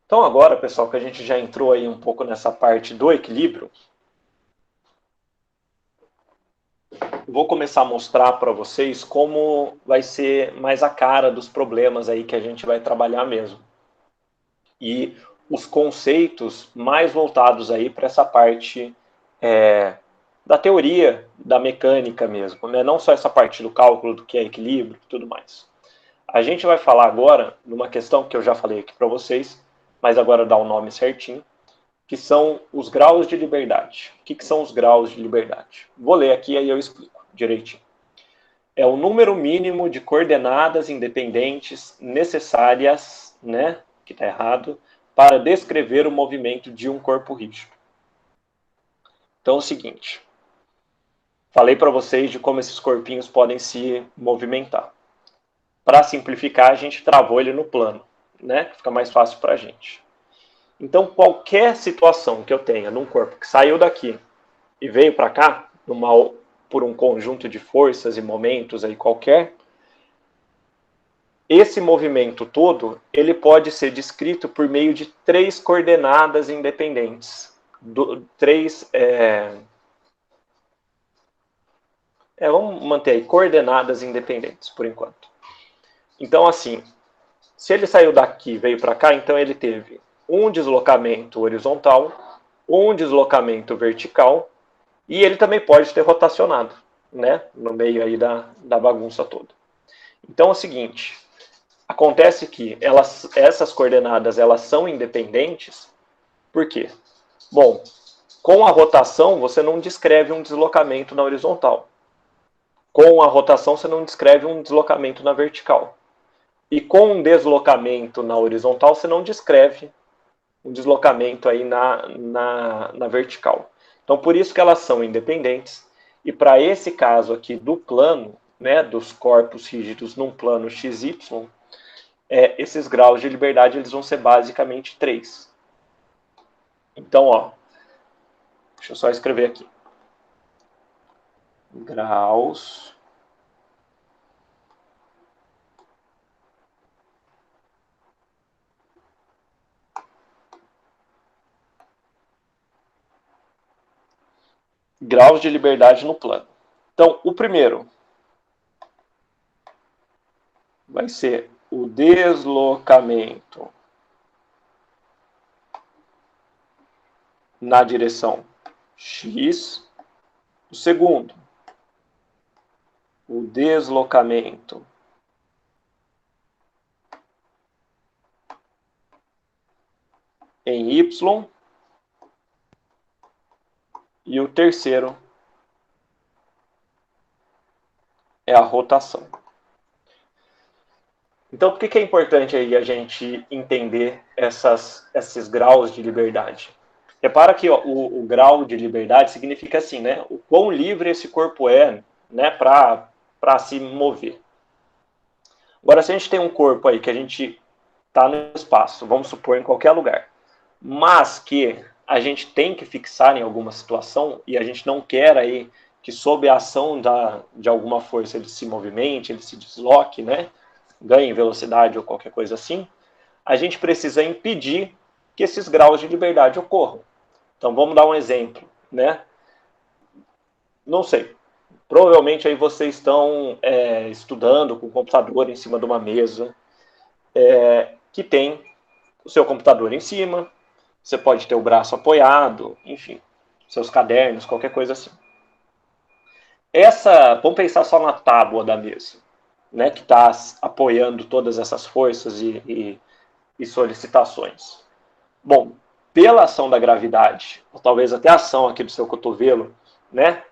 Então agora, pessoal, que a gente já entrou aí um pouco nessa parte do equilíbrio, vou começar a mostrar para vocês como vai ser mais a cara dos problemas aí que a gente vai trabalhar mesmo. E os conceitos mais voltados aí para essa parte da teoria, da mecânica mesmo, né? Não só essa parte do cálculo do que é equilíbrio e tudo mais. A gente vai falar agora numa questão que eu já falei aqui para vocês, mas agora dá o nome certinho, que são os graus de liberdade. O que são os graus de liberdade? Vou ler aqui e aí eu explico direitinho. É o número mínimo de coordenadas independentes necessárias, né, que está errado, para descrever o movimento de um corpo rígido. Então é o seguinte, falei para vocês de como esses corpinhos podem se movimentar. Para simplificar, a gente travou ele no plano, né, que fica mais fácil para a gente. Então, qualquer situação que eu tenha num corpo que saiu daqui e veio para cá, por um conjunto de forças e momentos aí qualquer, esse movimento todo, ele pode ser descrito por meio de 3 coordenadas independentes. Vamos manter aí, coordenadas independentes, por enquanto. Então, assim, se ele saiu daqui e veio para cá, então ele teve um deslocamento horizontal, um deslocamento vertical, e ele também pode ter rotacionado, né, no meio aí da bagunça toda. Então é o seguinte, acontece que essas coordenadas elas são independentes, por quê? Bom, com a rotação você não descreve um deslocamento na horizontal. Com a rotação você não descreve um deslocamento na vertical. E com um deslocamento na horizontal você não descreve um deslocamento aí na vertical. Então, por isso que elas são independentes. E para esse caso aqui do plano, né, dos corpos rígidos num plano XY, esses graus de liberdade eles vão ser basicamente 3. Então, ó, deixa eu só escrever aqui. Graus de liberdade no plano. Então, o primeiro vai ser o deslocamento na direção X. O segundo, o deslocamento em Y. E o terceiro é a rotação. Então, por que é importante aí a gente entender esses graus de liberdade? Repara que ó, o grau de liberdade significa assim, né? O quão livre esse corpo é, né, para se mover. Agora, se a gente tem um corpo aí que a gente está no espaço, vamos supor, em qualquer lugar, mas que a gente tem que fixar em alguma situação e a gente não quer aí que sob a ação de alguma força ele se movimente, ele se desloque, né? Ganhe velocidade ou qualquer coisa assim, a gente precisa impedir que esses graus de liberdade ocorram. Então vamos dar um exemplo, né? Não sei, provavelmente aí vocês estão estudando com o computador em cima de uma mesa que tem o seu computador em cima, você pode ter o braço apoiado, enfim, seus cadernos, qualquer coisa assim. Vamos pensar só na tábua da mesa, né, que está apoiando todas essas forças e solicitações. Bom, pela ação da gravidade, ou talvez até a ação aqui do seu cotovelo, né,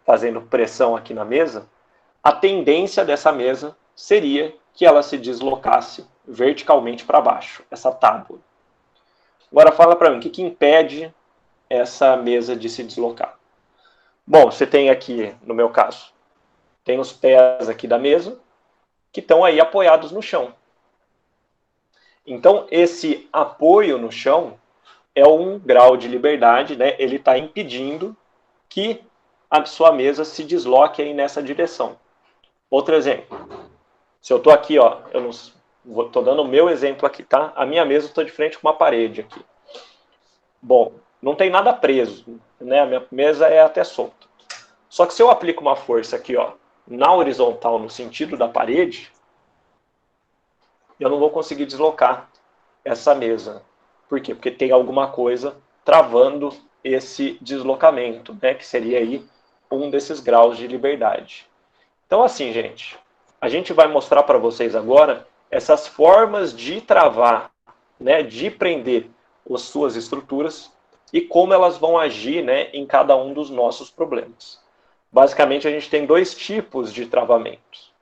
fazendo pressão aqui na mesa, a tendência dessa mesa seria que ela se deslocasse verticalmente para baixo, essa tábua. Agora fala para mim, o que impede essa mesa de se deslocar? Bom, você tem aqui, no meu caso, tem os pés aqui da mesa, que estão aí apoiados no chão. Então, esse apoio no chão é um grau de liberdade, né? Ele está impedindo que a sua mesa se desloque aí nessa direção. Outro exemplo. Se eu estou aqui, ó, eu estou dando o meu exemplo aqui, tá? A minha mesa, eu estou de frente com uma parede aqui. Bom, não tem nada preso, né? A minha mesa é até solta. Só que se eu aplico uma força aqui, ó, na horizontal, no sentido da parede, eu não vou conseguir deslocar essa mesa. Por quê? Porque tem alguma coisa travando esse deslocamento, né? Que seria aí um desses graus de liberdade. Então, assim, gente, a gente vai mostrar para vocês agora essas formas de travar, né? De prender as suas estruturas e como elas vão agir, né, em cada um dos nossos problemas. Basicamente, a gente tem 2 tipos de travamentos.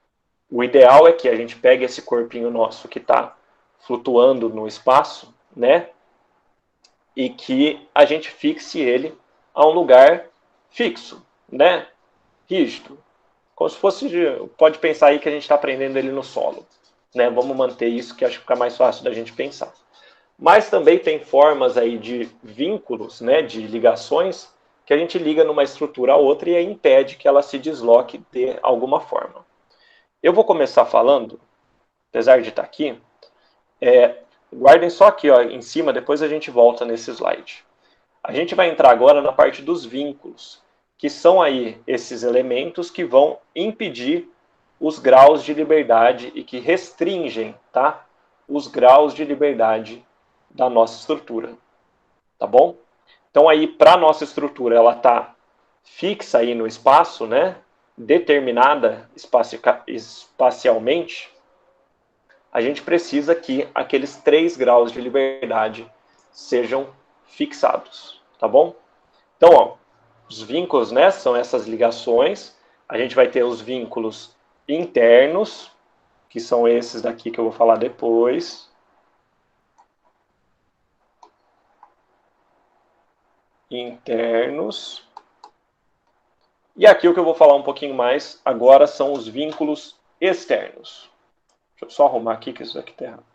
O ideal é que a gente pegue esse corpinho nosso que está flutuando no espaço, né, e que a gente fixe ele a um lugar fixo, né, rígido. Como se fosse, pode pensar aí que a gente está prendendo ele no solo. Né? Vamos manter isso, que acho que fica mais fácil da gente pensar. Mas também tem formas aí de vínculos, né, de ligações, que a gente liga numa estrutura a outra e aí impede que ela se desloque de alguma forma. Eu vou começar falando, apesar de estar aqui, guardem só aqui ó, em cima, depois a gente volta nesse slide. A gente vai entrar agora na parte dos vínculos, que são aí esses elementos que vão impedir os graus de liberdade e que restringem, tá, os graus de liberdade da nossa estrutura, tá bom? Então aí, para a nossa estrutura, ela está fixa aí no espaço, né, determinada espacialmente, a gente precisa que aqueles 3 graus de liberdade sejam fixados, tá bom? Então, ó, os vínculos, né, são essas ligações. A gente vai ter os vínculos internos, que são esses daqui que eu vou falar depois. internos. E aqui o que eu vou falar um pouquinho mais agora são os vínculos externos. Deixa eu só arrumar aqui, que isso aqui está errado.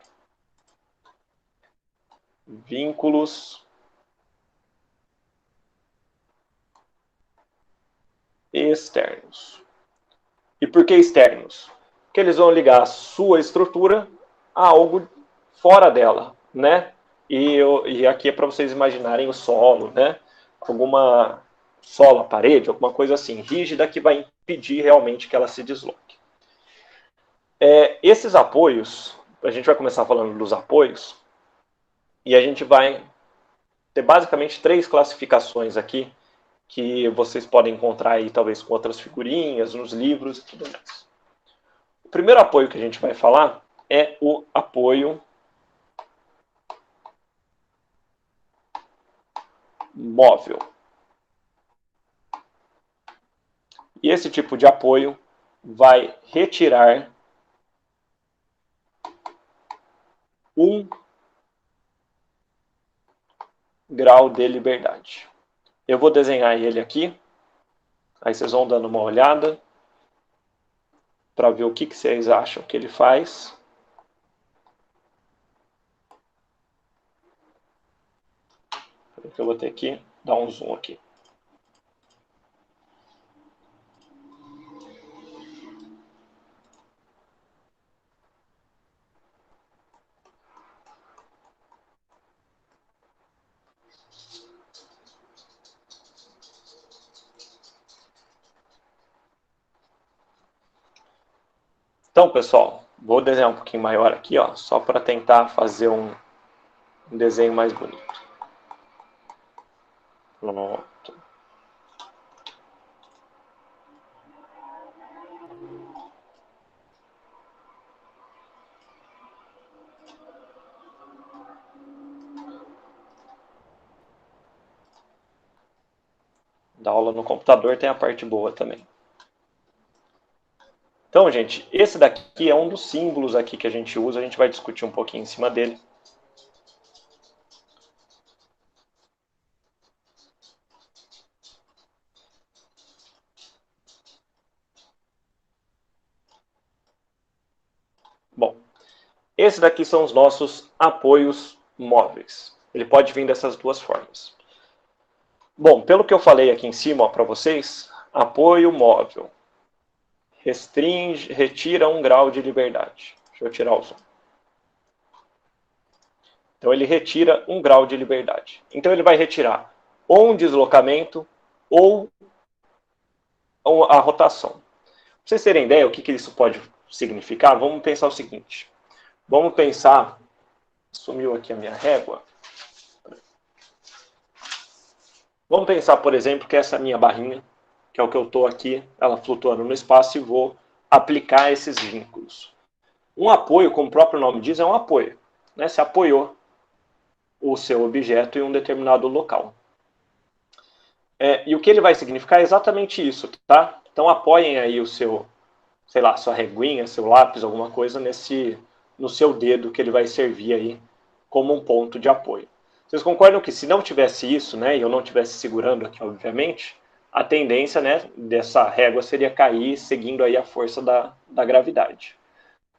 Vínculos externos. E por que externos? Porque eles vão ligar a sua estrutura a algo fora dela, né? E aqui é para vocês imaginarem o solo, né? Alguma solo, a parede, alguma coisa assim, rígida, que vai impedir realmente que ela se desloque. Esses apoios, a gente vai começar falando dos apoios, e a gente vai ter basicamente 3 classificações aqui, que vocês podem encontrar aí talvez com outras figurinhas, nos livros e tudo mais. O primeiro apoio que a gente vai falar é o apoio móvel. E esse tipo de apoio vai retirar 1 grau de liberdade. Eu vou desenhar ele aqui, aí vocês vão dando uma olhada para ver o que vocês acham que ele faz. Eu vou ter que dar um zoom aqui. Então, pessoal, vou desenhar um pouquinho maior aqui, ó, só para tentar fazer um desenho mais bonito. Pronto. Da aula no computador tem a parte boa também. Então, gente, esse daqui é um dos símbolos aqui que a gente usa, a gente vai discutir um pouquinho em cima dele. Bom, esses daqui são os nossos apoios móveis. Ele pode vir dessas duas formas. Bom, pelo que eu falei aqui em cima para vocês, apoio móvel retira 1 grau de liberdade. Deixa eu tirar o som. Então ele retira 1 grau de liberdade. Então ele vai retirar ou um deslocamento ou a rotação. Para vocês terem ideia o que isso pode significar, vamos pensar o seguinte. Vamos pensar... Sumiu aqui a minha régua. Vamos pensar, por exemplo, que essa minha barrinha, que é o que eu estou aqui, ela flutuando no espaço, e vou aplicar esses vínculos. Um apoio, como o próprio nome diz, é um apoio. Né? Você apoiou o seu objeto em um determinado local. E o que ele vai significar é exatamente isso, tá? Então apoiem aí o seu, sei lá, sua reguinha, seu lápis, alguma coisa no seu dedo, que ele vai servir aí como um ponto de apoio. Vocês concordam que se não tivesse isso, né, e eu não estivesse segurando aqui, obviamente, a tendência, né, dessa régua seria cair seguindo aí a força da gravidade.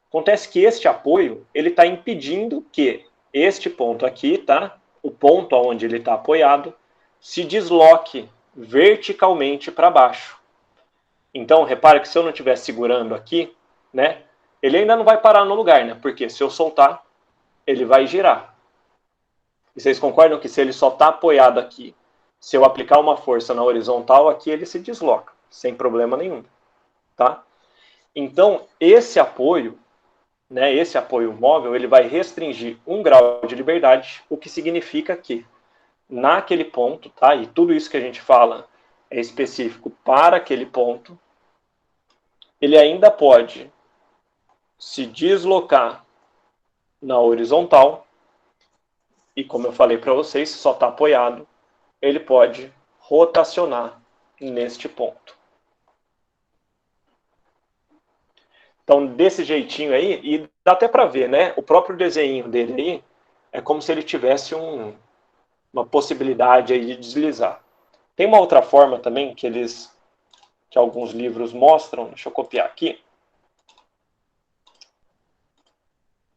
Acontece que este apoio, ele está impedindo que este ponto aqui, tá, o ponto onde ele está apoiado, se desloque verticalmente para baixo. Então, repare que se eu não estiver segurando aqui, né, ele ainda não vai parar no lugar, né, porque se eu soltar, ele vai girar. E vocês concordam que se ele só está apoiado aqui, se eu aplicar uma força na horizontal, aqui ele se desloca, sem problema nenhum. Tá? Então, esse apoio, né, esse apoio móvel, ele vai restringir 1 grau de liberdade, o que significa que, naquele ponto, tá, e tudo isso que a gente fala é específico para aquele ponto, ele ainda pode se deslocar na horizontal, e como eu falei para vocês, se só está apoiado, ele pode rotacionar neste ponto. Então, desse jeitinho aí, e dá até para ver, né? O próprio desenho dele aí é como se ele tivesse uma possibilidade aí de deslizar. Tem uma outra forma também que alguns livros mostram, deixa eu copiar aqui.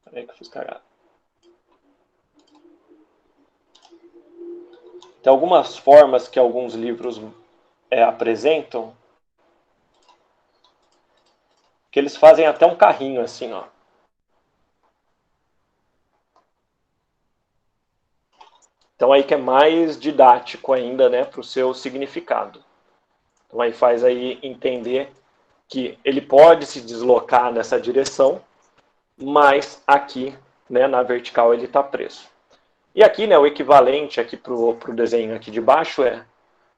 Peraí que eu fiz cagada. Tem algumas formas que alguns livros apresentam, que eles fazem até um carrinho assim, ó. Então aí que é mais didático ainda, né, para o seu significado. Então aí faz aí entender que ele pode se deslocar nessa direção, mas aqui, né, na vertical ele está preso. E aqui, né, o equivalente aqui para o desenho aqui de baixo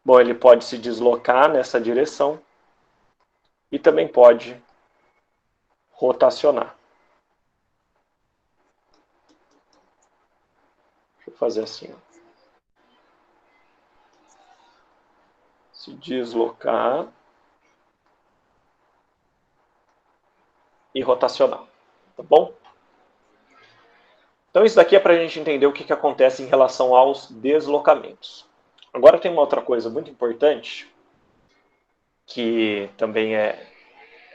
bom, ele pode se deslocar nessa direção e também pode rotacionar. Deixa eu fazer assim, ó. Se deslocar e rotacionar, tá bom? Então isso daqui é para a gente entender o que acontece em relação aos deslocamentos. Agora tem uma outra coisa muito importante, que também é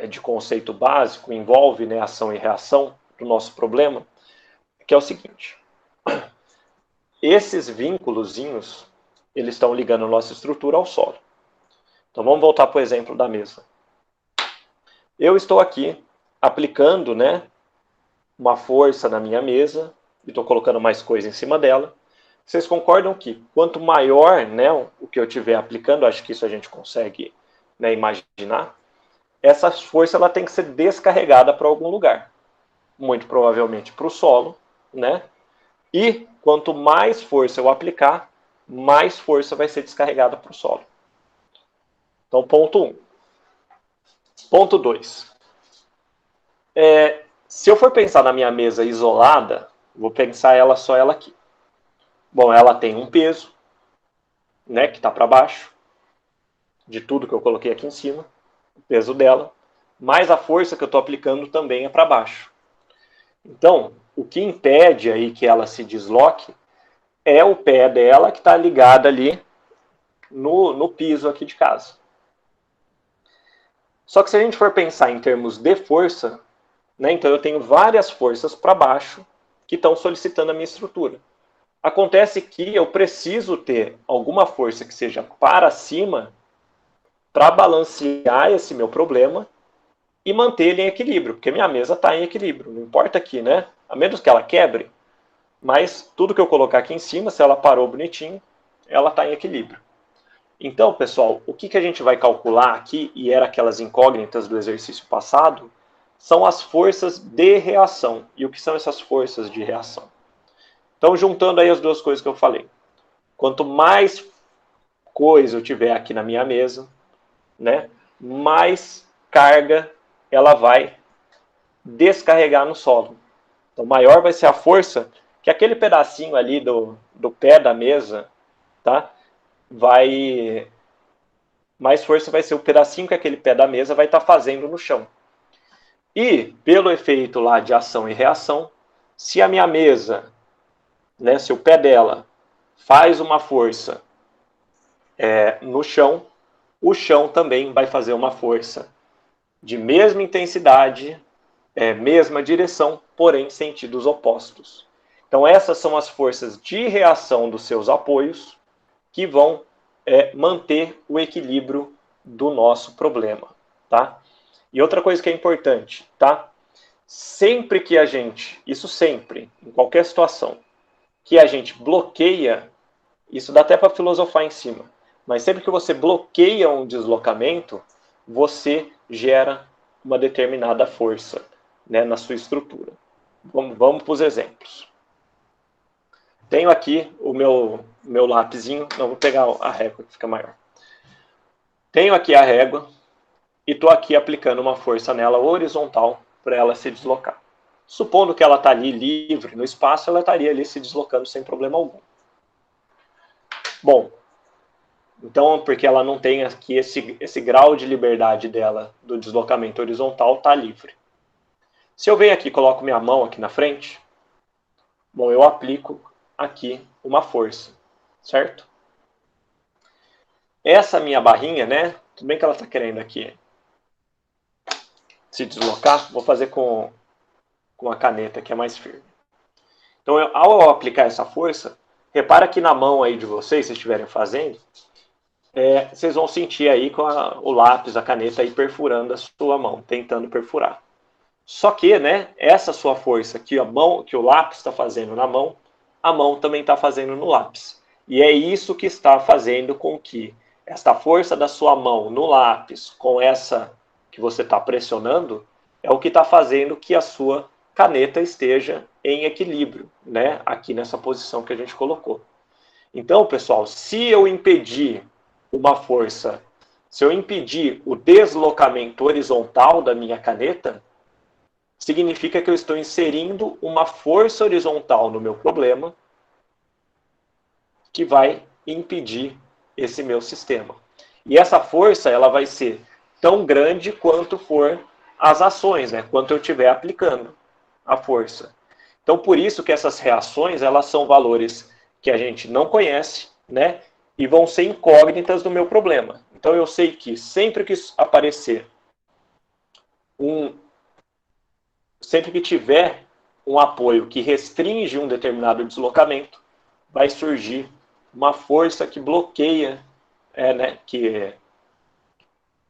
de conceito básico, envolve, né, ação e reação do nosso problema, que é o seguinte. Esses vínculozinhos, eles estão ligando a nossa estrutura ao solo. Então vamos voltar para o exemplo da mesa. Eu estou aqui aplicando, né, uma força na minha mesa, e estou colocando mais coisa em cima dela. Vocês concordam que quanto maior, né, o que eu estiver aplicando, acho que isso a gente consegue, né, imaginar, essa força ela tem que ser descarregada para algum lugar. Muito provavelmente para o solo, né? E quanto mais força eu aplicar, mais força vai ser descarregada para o solo. Então, ponto 1. Ponto 2. Se eu for pensar na minha mesa isolada, vou pensar só ela aqui. Bom, ela tem um peso, né, que está para baixo, de tudo que eu coloquei aqui em cima, o peso dela, mais a força que eu estou aplicando também é para baixo. Então, o que impede aí que ela se desloque é o pé dela que está ligado ali no piso aqui de casa. Só que se a gente for pensar em termos de força, né, então eu tenho várias forças para baixo que estão solicitando a minha estrutura. Acontece que eu preciso ter alguma força que seja para cima para balancear esse meu problema e manter ele em equilíbrio, porque minha mesa está em equilíbrio, não importa aqui, né? A menos que ela quebre, mas tudo que eu colocar aqui em cima, se ela parou bonitinho, ela está em equilíbrio. Então, pessoal, o que a gente vai calcular aqui, e era aquelas incógnitas do exercício passado, são as forças de reação. E o que são essas forças de reação? Então, juntando aí as duas coisas que eu falei. Quanto mais coisa eu tiver aqui na minha mesa, né, mais carga ela vai descarregar no solo. Então, maior vai ser a força que aquele pedacinho ali do pé da mesa, tá, mais força vai ser o pedacinho que aquele pé da mesa vai estar fazendo no chão. E, pelo efeito lá de ação e reação, se a minha mesa, né, se o pé dela faz uma força no chão, o chão também vai fazer uma força de mesma intensidade, mesma direção, porém sentidos opostos. Então essas são as forças de reação dos seus apoios que vão manter o equilíbrio do nosso problema, tá? E outra coisa que é importante, tá? Sempre que a gente, isso sempre, em qualquer situação, que a gente bloqueia, isso dá até para filosofar em cima, mas sempre que você bloqueia um deslocamento, você gera uma determinada força, né, na sua estrutura. Vamos para os exemplos. Tenho aqui o meu lápisinho, não, vou pegar a régua que fica maior. Tenho aqui a régua e estou aqui aplicando uma força nela horizontal para ela se deslocar. Supondo que ela está ali livre no espaço, ela estaria ali se deslocando sem problema algum. Bom, então, porque ela não tem aqui esse grau de liberdade dela do deslocamento horizontal, está livre. Se eu venho aqui e coloco minha mão aqui na frente, bom, eu aplico aqui uma força. certo? Essa minha barrinha, né? Tudo bem que ela está querendo aqui se deslocar, vou fazer com a caneta que é mais firme. Então, ao eu aplicar essa força, repara que na mão aí de vocês, se estiverem fazendo, vocês vão sentir aí com o lápis, a caneta aí perfurando a sua mão, tentando perfurar. Só que, né, essa sua força que o lápis está fazendo na mão, a mão também está fazendo no lápis. E é isso que está fazendo com que esta força da sua mão no lápis, com essa que você está pressionando, é o que está fazendo que a sua caneta esteja em equilíbrio, né, aqui nessa posição que a gente colocou. Então, pessoal, se eu impedir uma força, se eu impedir o deslocamento horizontal da minha caneta, significa que eu estou inserindo uma força horizontal no meu problema que vai impedir esse meu sistema. E essa força, ela vai ser tão grande quanto for as ações, né? Quanto eu estiver aplicando a força. Então, por isso que essas reações, elas são valores que a gente não conhece, né? E vão ser incógnitas do meu problema. Então, eu sei que sempre que aparecer sempre que tiver um apoio que restringe um determinado deslocamento, vai surgir uma força que bloqueia,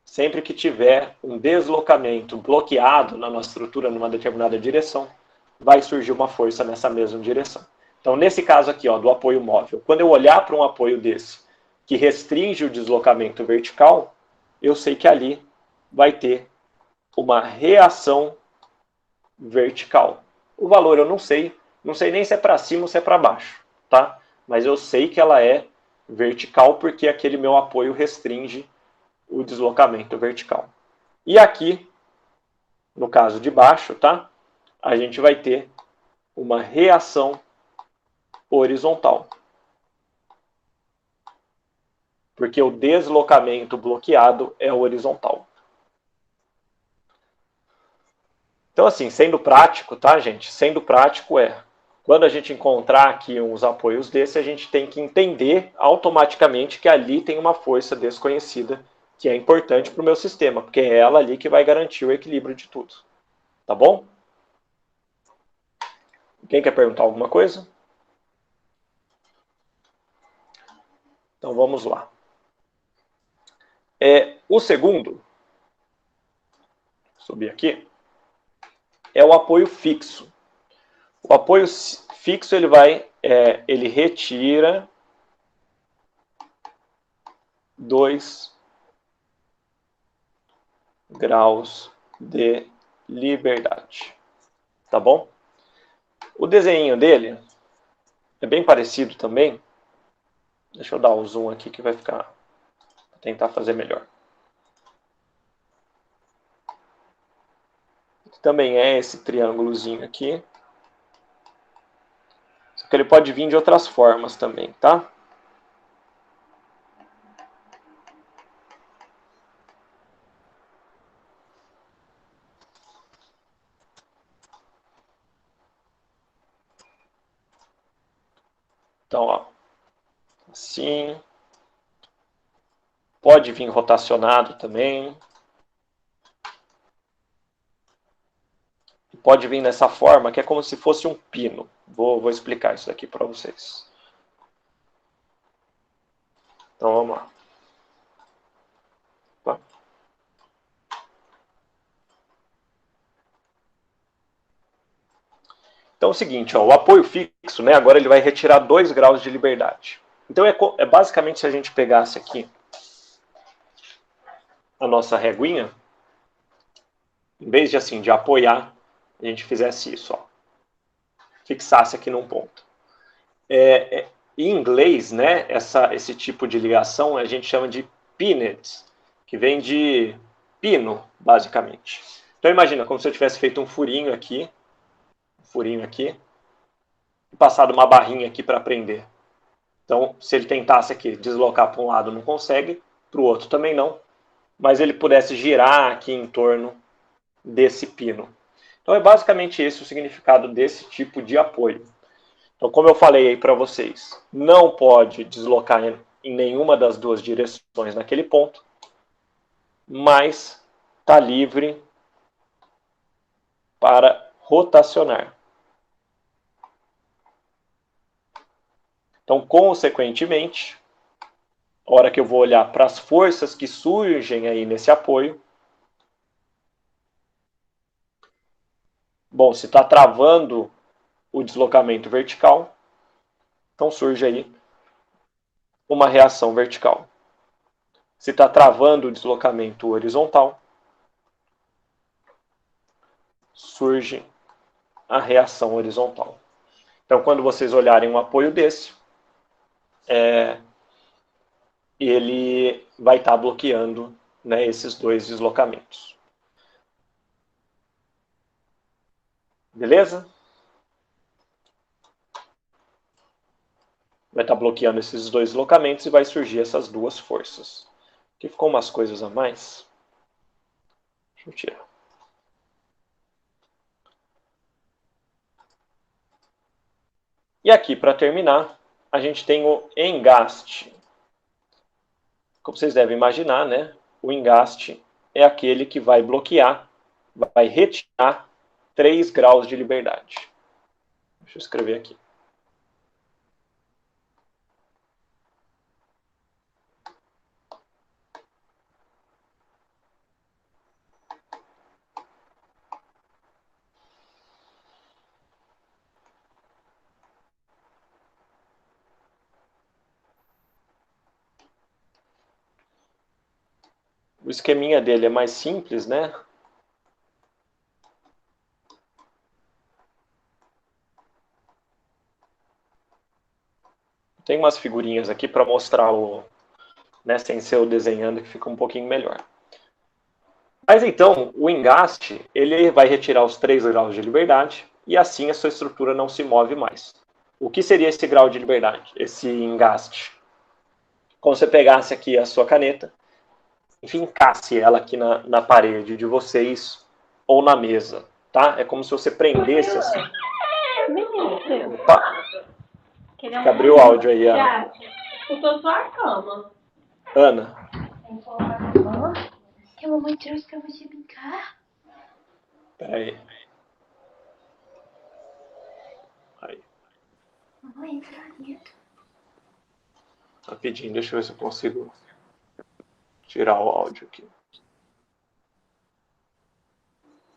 sempre que tiver um deslocamento bloqueado na nossa estrutura numa determinada direção, vai surgir uma força nessa mesma direção. Então, nesse caso aqui, ó, do apoio móvel, quando eu olhar para um apoio desse que restringe o deslocamento vertical, eu sei que ali vai ter uma reação vertical. O valor eu não sei nem se é para cima ou se é para baixo, tá? Mas eu sei que ela é vertical porque aquele meu apoio restringe o deslocamento vertical. E aqui, no caso de baixo, tá? A gente vai ter uma reação horizontal. Porque o deslocamento bloqueado é horizontal. Então, assim, sendo prático, tá, gente? Sendo prático quando a gente encontrar aqui uns apoios desse, a gente tem que entender automaticamente que ali tem uma força desconhecida que é importante para o meu sistema, porque é ela ali que vai garantir o equilíbrio de tudo. Tá bom? Quem quer perguntar alguma coisa? Então, vamos lá. O segundo, vou subir aqui, é o apoio fixo. O apoio fixo, ele retira 2 graus de liberdade. Tá bom? O desenho dele é bem parecido também. Deixa eu dar o zoom aqui que vai ficar... Vou tentar fazer melhor. Também é esse triângulozinho aqui. Só que ele pode vir de outras formas também, tá? Então, ó, assim. Pode vir rotacionado também. Pode vir nessa forma, que é como se fosse um pino. Vou explicar isso aqui para vocês. Então, vamos lá. Tá. Então, é o seguinte, ó, o apoio fixo, né, agora ele vai retirar 2 graus de liberdade. Então, é basicamente se a gente pegasse aqui a nossa reguinha, em vez de, assim, de apoiar, a gente fizesse isso, ó. Fixasse aqui num ponto. Em inglês, né, esse tipo de ligação a gente chama de pinned, que vem de pino, basicamente. Então imagina, como se eu tivesse feito um furinho aqui, e passado uma barrinha aqui para prender. Então, se ele tentasse aqui deslocar para um lado, não consegue, para o outro também não, mas ele pudesse girar aqui em torno desse pino. Então é basicamente esse o significado desse tipo de apoio. Então, como eu falei aí para vocês, não pode deslocar em nenhuma das duas direções naquele ponto, mas está livre para rotacionar. Então, consequentemente, a hora que eu vou olhar para as forças que surgem aí nesse apoio, bom, se está travando o deslocamento vertical, então surge aí uma reação vertical. Se está travando o deslocamento horizontal, surge a reação horizontal. Então, quando vocês olharem um apoio desse, ele vai estar bloqueando, né, esses dois deslocamentos. Beleza? Vai estar bloqueando esses dois deslocamentos e vai surgir essas duas forças. Aqui ficou umas coisas a mais. Deixa eu tirar. E aqui, para terminar, a gente tem o engaste. Como vocês devem imaginar, né? O engaste é aquele que vai bloquear, vai retirar 3 graus de liberdade. Deixa eu escrever aqui. O esqueminha dele é mais simples, né? Tem umas figurinhas aqui para mostrar o, né, sem ser eu desenhando, que fica um pouquinho melhor. Mas então, o engaste, ele vai retirar os 3 graus de liberdade e assim a sua estrutura não se move mais. O que seria esse grau de liberdade, esse engaste? Como você pegasse aqui a sua caneta, fincasse ela aqui na parede de vocês ou na mesa, tá? É como se você prendesse assim. Opa! Abriu o áudio aí, Ana. Eu tô só a cama. Ana. Que a mamãe trouxe pra você brincar. Peraí. Aí. Mamãe, entra dentro. Rapidinho, deixa eu ver se eu consigo tirar o áudio aqui.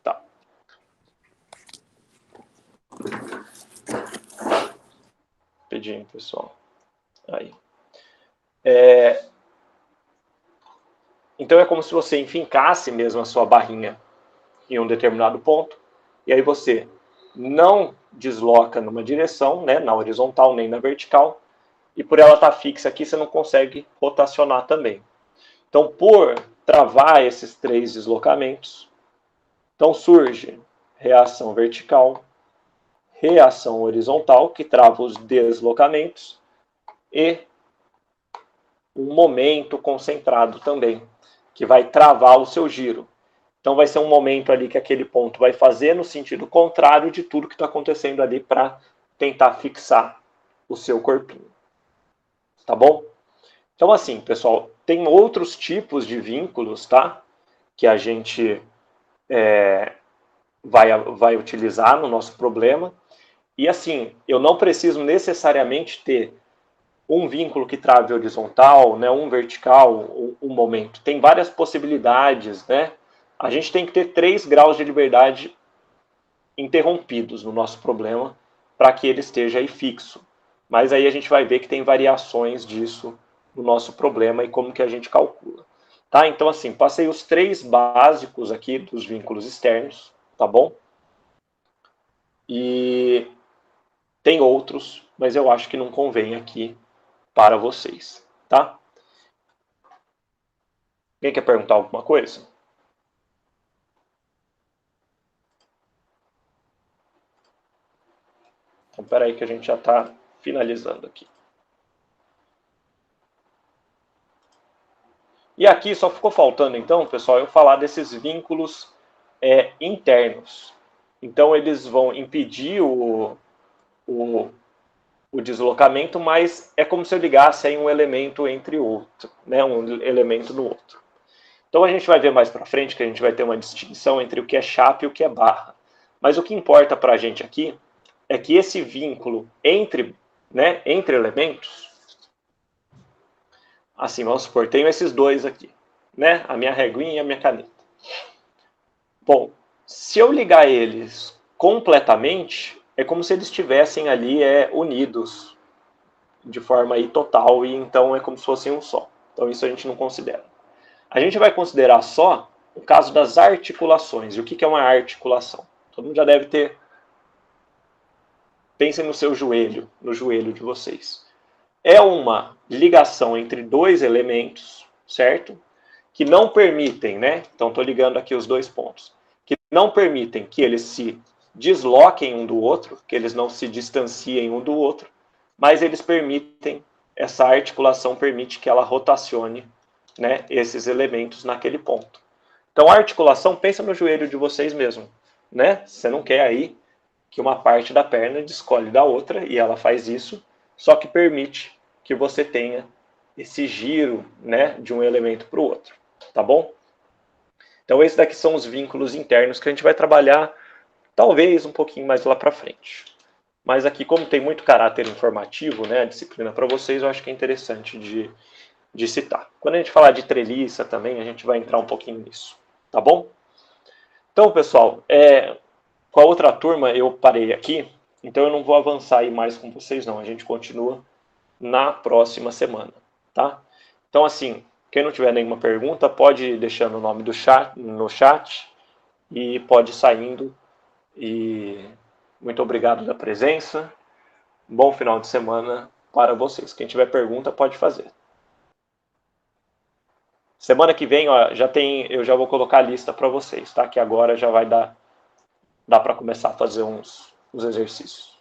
Tá. Rapidinho, pessoal. Aí. Então é como se você enfincasse mesmo a sua barrinha em um determinado ponto, e aí você não desloca numa direção, né, na horizontal nem na vertical, e por ela estar fixa aqui, você não consegue rotacionar também. Então, por travar esses 3 deslocamentos, então surge reação vertical, reação horizontal, que trava os deslocamentos, e um momento concentrado também, que vai travar o seu giro. Então vai ser um momento ali que aquele ponto vai fazer no sentido contrário de tudo que está acontecendo ali para tentar fixar o seu corpinho. Tá bom? Então assim, pessoal, tem outros tipos de vínculos, tá? Que a gente vai utilizar no nosso problema. E assim, eu não preciso necessariamente ter um vínculo que trave horizontal, né, um vertical, um momento. Tem várias possibilidades, né? A gente tem que ter 3 graus de liberdade interrompidos no nosso problema para que ele esteja aí fixo. Mas aí a gente vai ver que tem variações disso no nosso problema e como que a gente calcula. Tá? Então, assim, passei os 3 básicos aqui dos vínculos externos, tá bom? E tem outros, mas eu acho que não convém aqui para vocês, tá? Alguém quer perguntar alguma coisa? Então, espera aí que a gente já está finalizando aqui. E aqui só ficou faltando, então, pessoal, eu falar desses vínculos internos. Então, eles vão impedir o deslocamento, mas é como se eu ligasse aí um elemento entre outro, né, um elemento no outro. Então a gente vai ver mais para frente que a gente vai ter uma distinção entre o que é chapa e o que é barra. Mas o que importa para a gente aqui é que esse vínculo entre elementos, assim, vamos supor, tenho esses dois aqui, né, a minha reguinha e a minha caneta. Bom, se eu ligar eles completamente, é como se eles estivessem ali unidos de forma aí total, e então é como se fossem um só. Então isso a gente não considera. A gente vai considerar só o caso das articulações. E o que é uma articulação? Todo mundo já deve ter... Pensem no seu joelho, no joelho de vocês. É uma ligação entre dois elementos, certo? Que não permitem, né? Então estou ligando aqui os dois pontos. Que não permitem que eles se desloquem um do outro, que eles não se distanciem um do outro, mas eles permitem, essa articulação permite que ela rotacione, né, esses elementos naquele ponto. Então a articulação, pensa no joelho de vocês mesmo, né? Você não quer aí que uma parte da perna descolhe da outra, e ela faz isso, só que permite que você tenha esse giro, né, de um elemento para o outro, tá bom? Então esses daqui são os vínculos internos que a gente vai trabalhar talvez um pouquinho mais lá para frente. Mas aqui, como tem muito caráter informativo, né, a disciplina para vocês, eu acho que é interessante de citar. Quando a gente falar de treliça também, a gente vai entrar um pouquinho nisso, tá bom? Então, pessoal, com a outra turma eu parei aqui, então eu não vou avançar aí mais com vocês não, a gente continua na próxima semana, tá? Então, assim, quem não tiver nenhuma pergunta, pode ir deixando o nome no chat e pode ir saindo. E muito obrigado da presença. Bom final de semana para vocês. Quem tiver pergunta, pode fazer. Semana que vem, ó, eu já vou colocar a lista para vocês, tá? Que agora já vai dar para começar a fazer uns exercícios.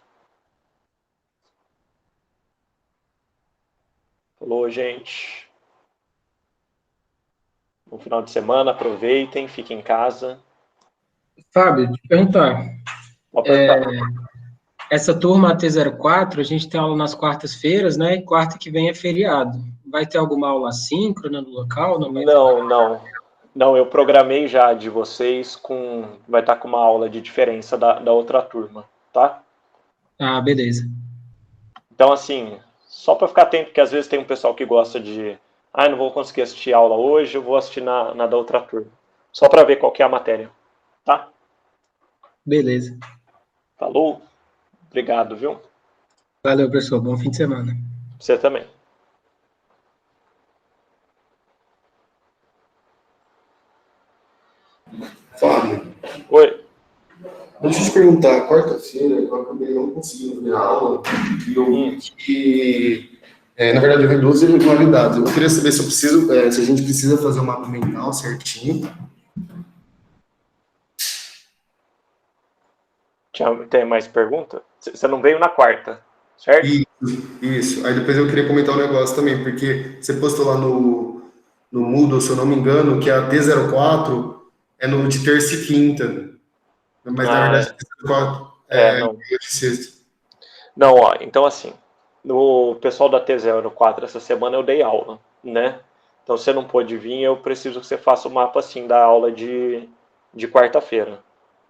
Falou, gente. Bom final de semana, aproveitem, fiquem em casa. Fábio, te perguntar. Pode perguntar. Essa turma AT04, a gente tem aula nas quartas-feiras, né? E quarta que vem é feriado. Vai ter alguma aula assíncrona no local? Não, eu programei já de vocês vai estar com uma aula de diferença da outra turma, tá? Ah, beleza. Então, assim, só para ficar atento, porque às vezes tem um pessoal que gosta de... não vou conseguir assistir a aula hoje, eu vou assistir na da outra turma. Só para ver qual que é a matéria, tá? Beleza. Falou? Obrigado, viu? Valeu, pessoal. Bom fim de semana. Você também. Fábio. Oi. Deixa eu te perguntar, quarta-feira eu acabei não conseguindo ver a aula e eu vi que, na verdade, eu vi duas irregularidades. Eu queria saber se a gente precisa fazer um mapa mental certinho. Tem mais pergunta? Você não veio na quarta, certo? Isso. Aí depois eu queria comentar um negócio também, porque você postou lá no Moodle, se eu não me engano, que a T04 é no de terça e quinta. Mas na verdade a T04 não. de sexta. Não, ó, então assim, no pessoal da T04 essa semana eu dei aula, né? Então você não pôde vir, eu preciso que você faça o mapa assim da aula de quarta-feira,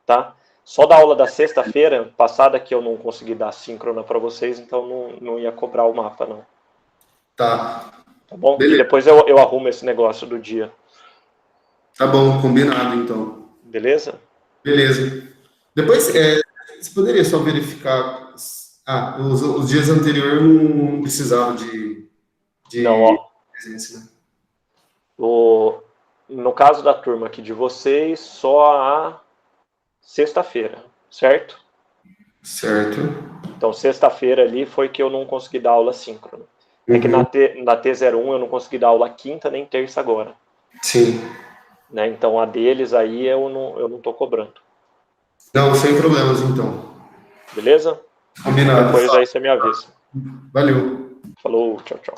tá? Só da aula da sexta-feira passada que eu não consegui dar síncrona para vocês, então não ia cobrar o mapa, não. Tá. Tá bom? Beleza. E depois eu arrumo esse negócio do dia. Tá bom, combinado então. Beleza? Beleza. Depois, você poderia só verificar... os dias anteriores eu não precisava de não, ó. presença, né? No caso da turma aqui de vocês, só a sexta-feira, certo? Certo. Então, sexta-feira ali foi que eu não consegui dar aula síncrona. É que na T01 eu não consegui dar aula quinta nem terça agora. Sim. Né? Então, a deles aí eu não tô cobrando. Não, sem problemas, então. Beleza? Combinado. Depois aí você me avisa. Valeu. Falou, tchau, tchau.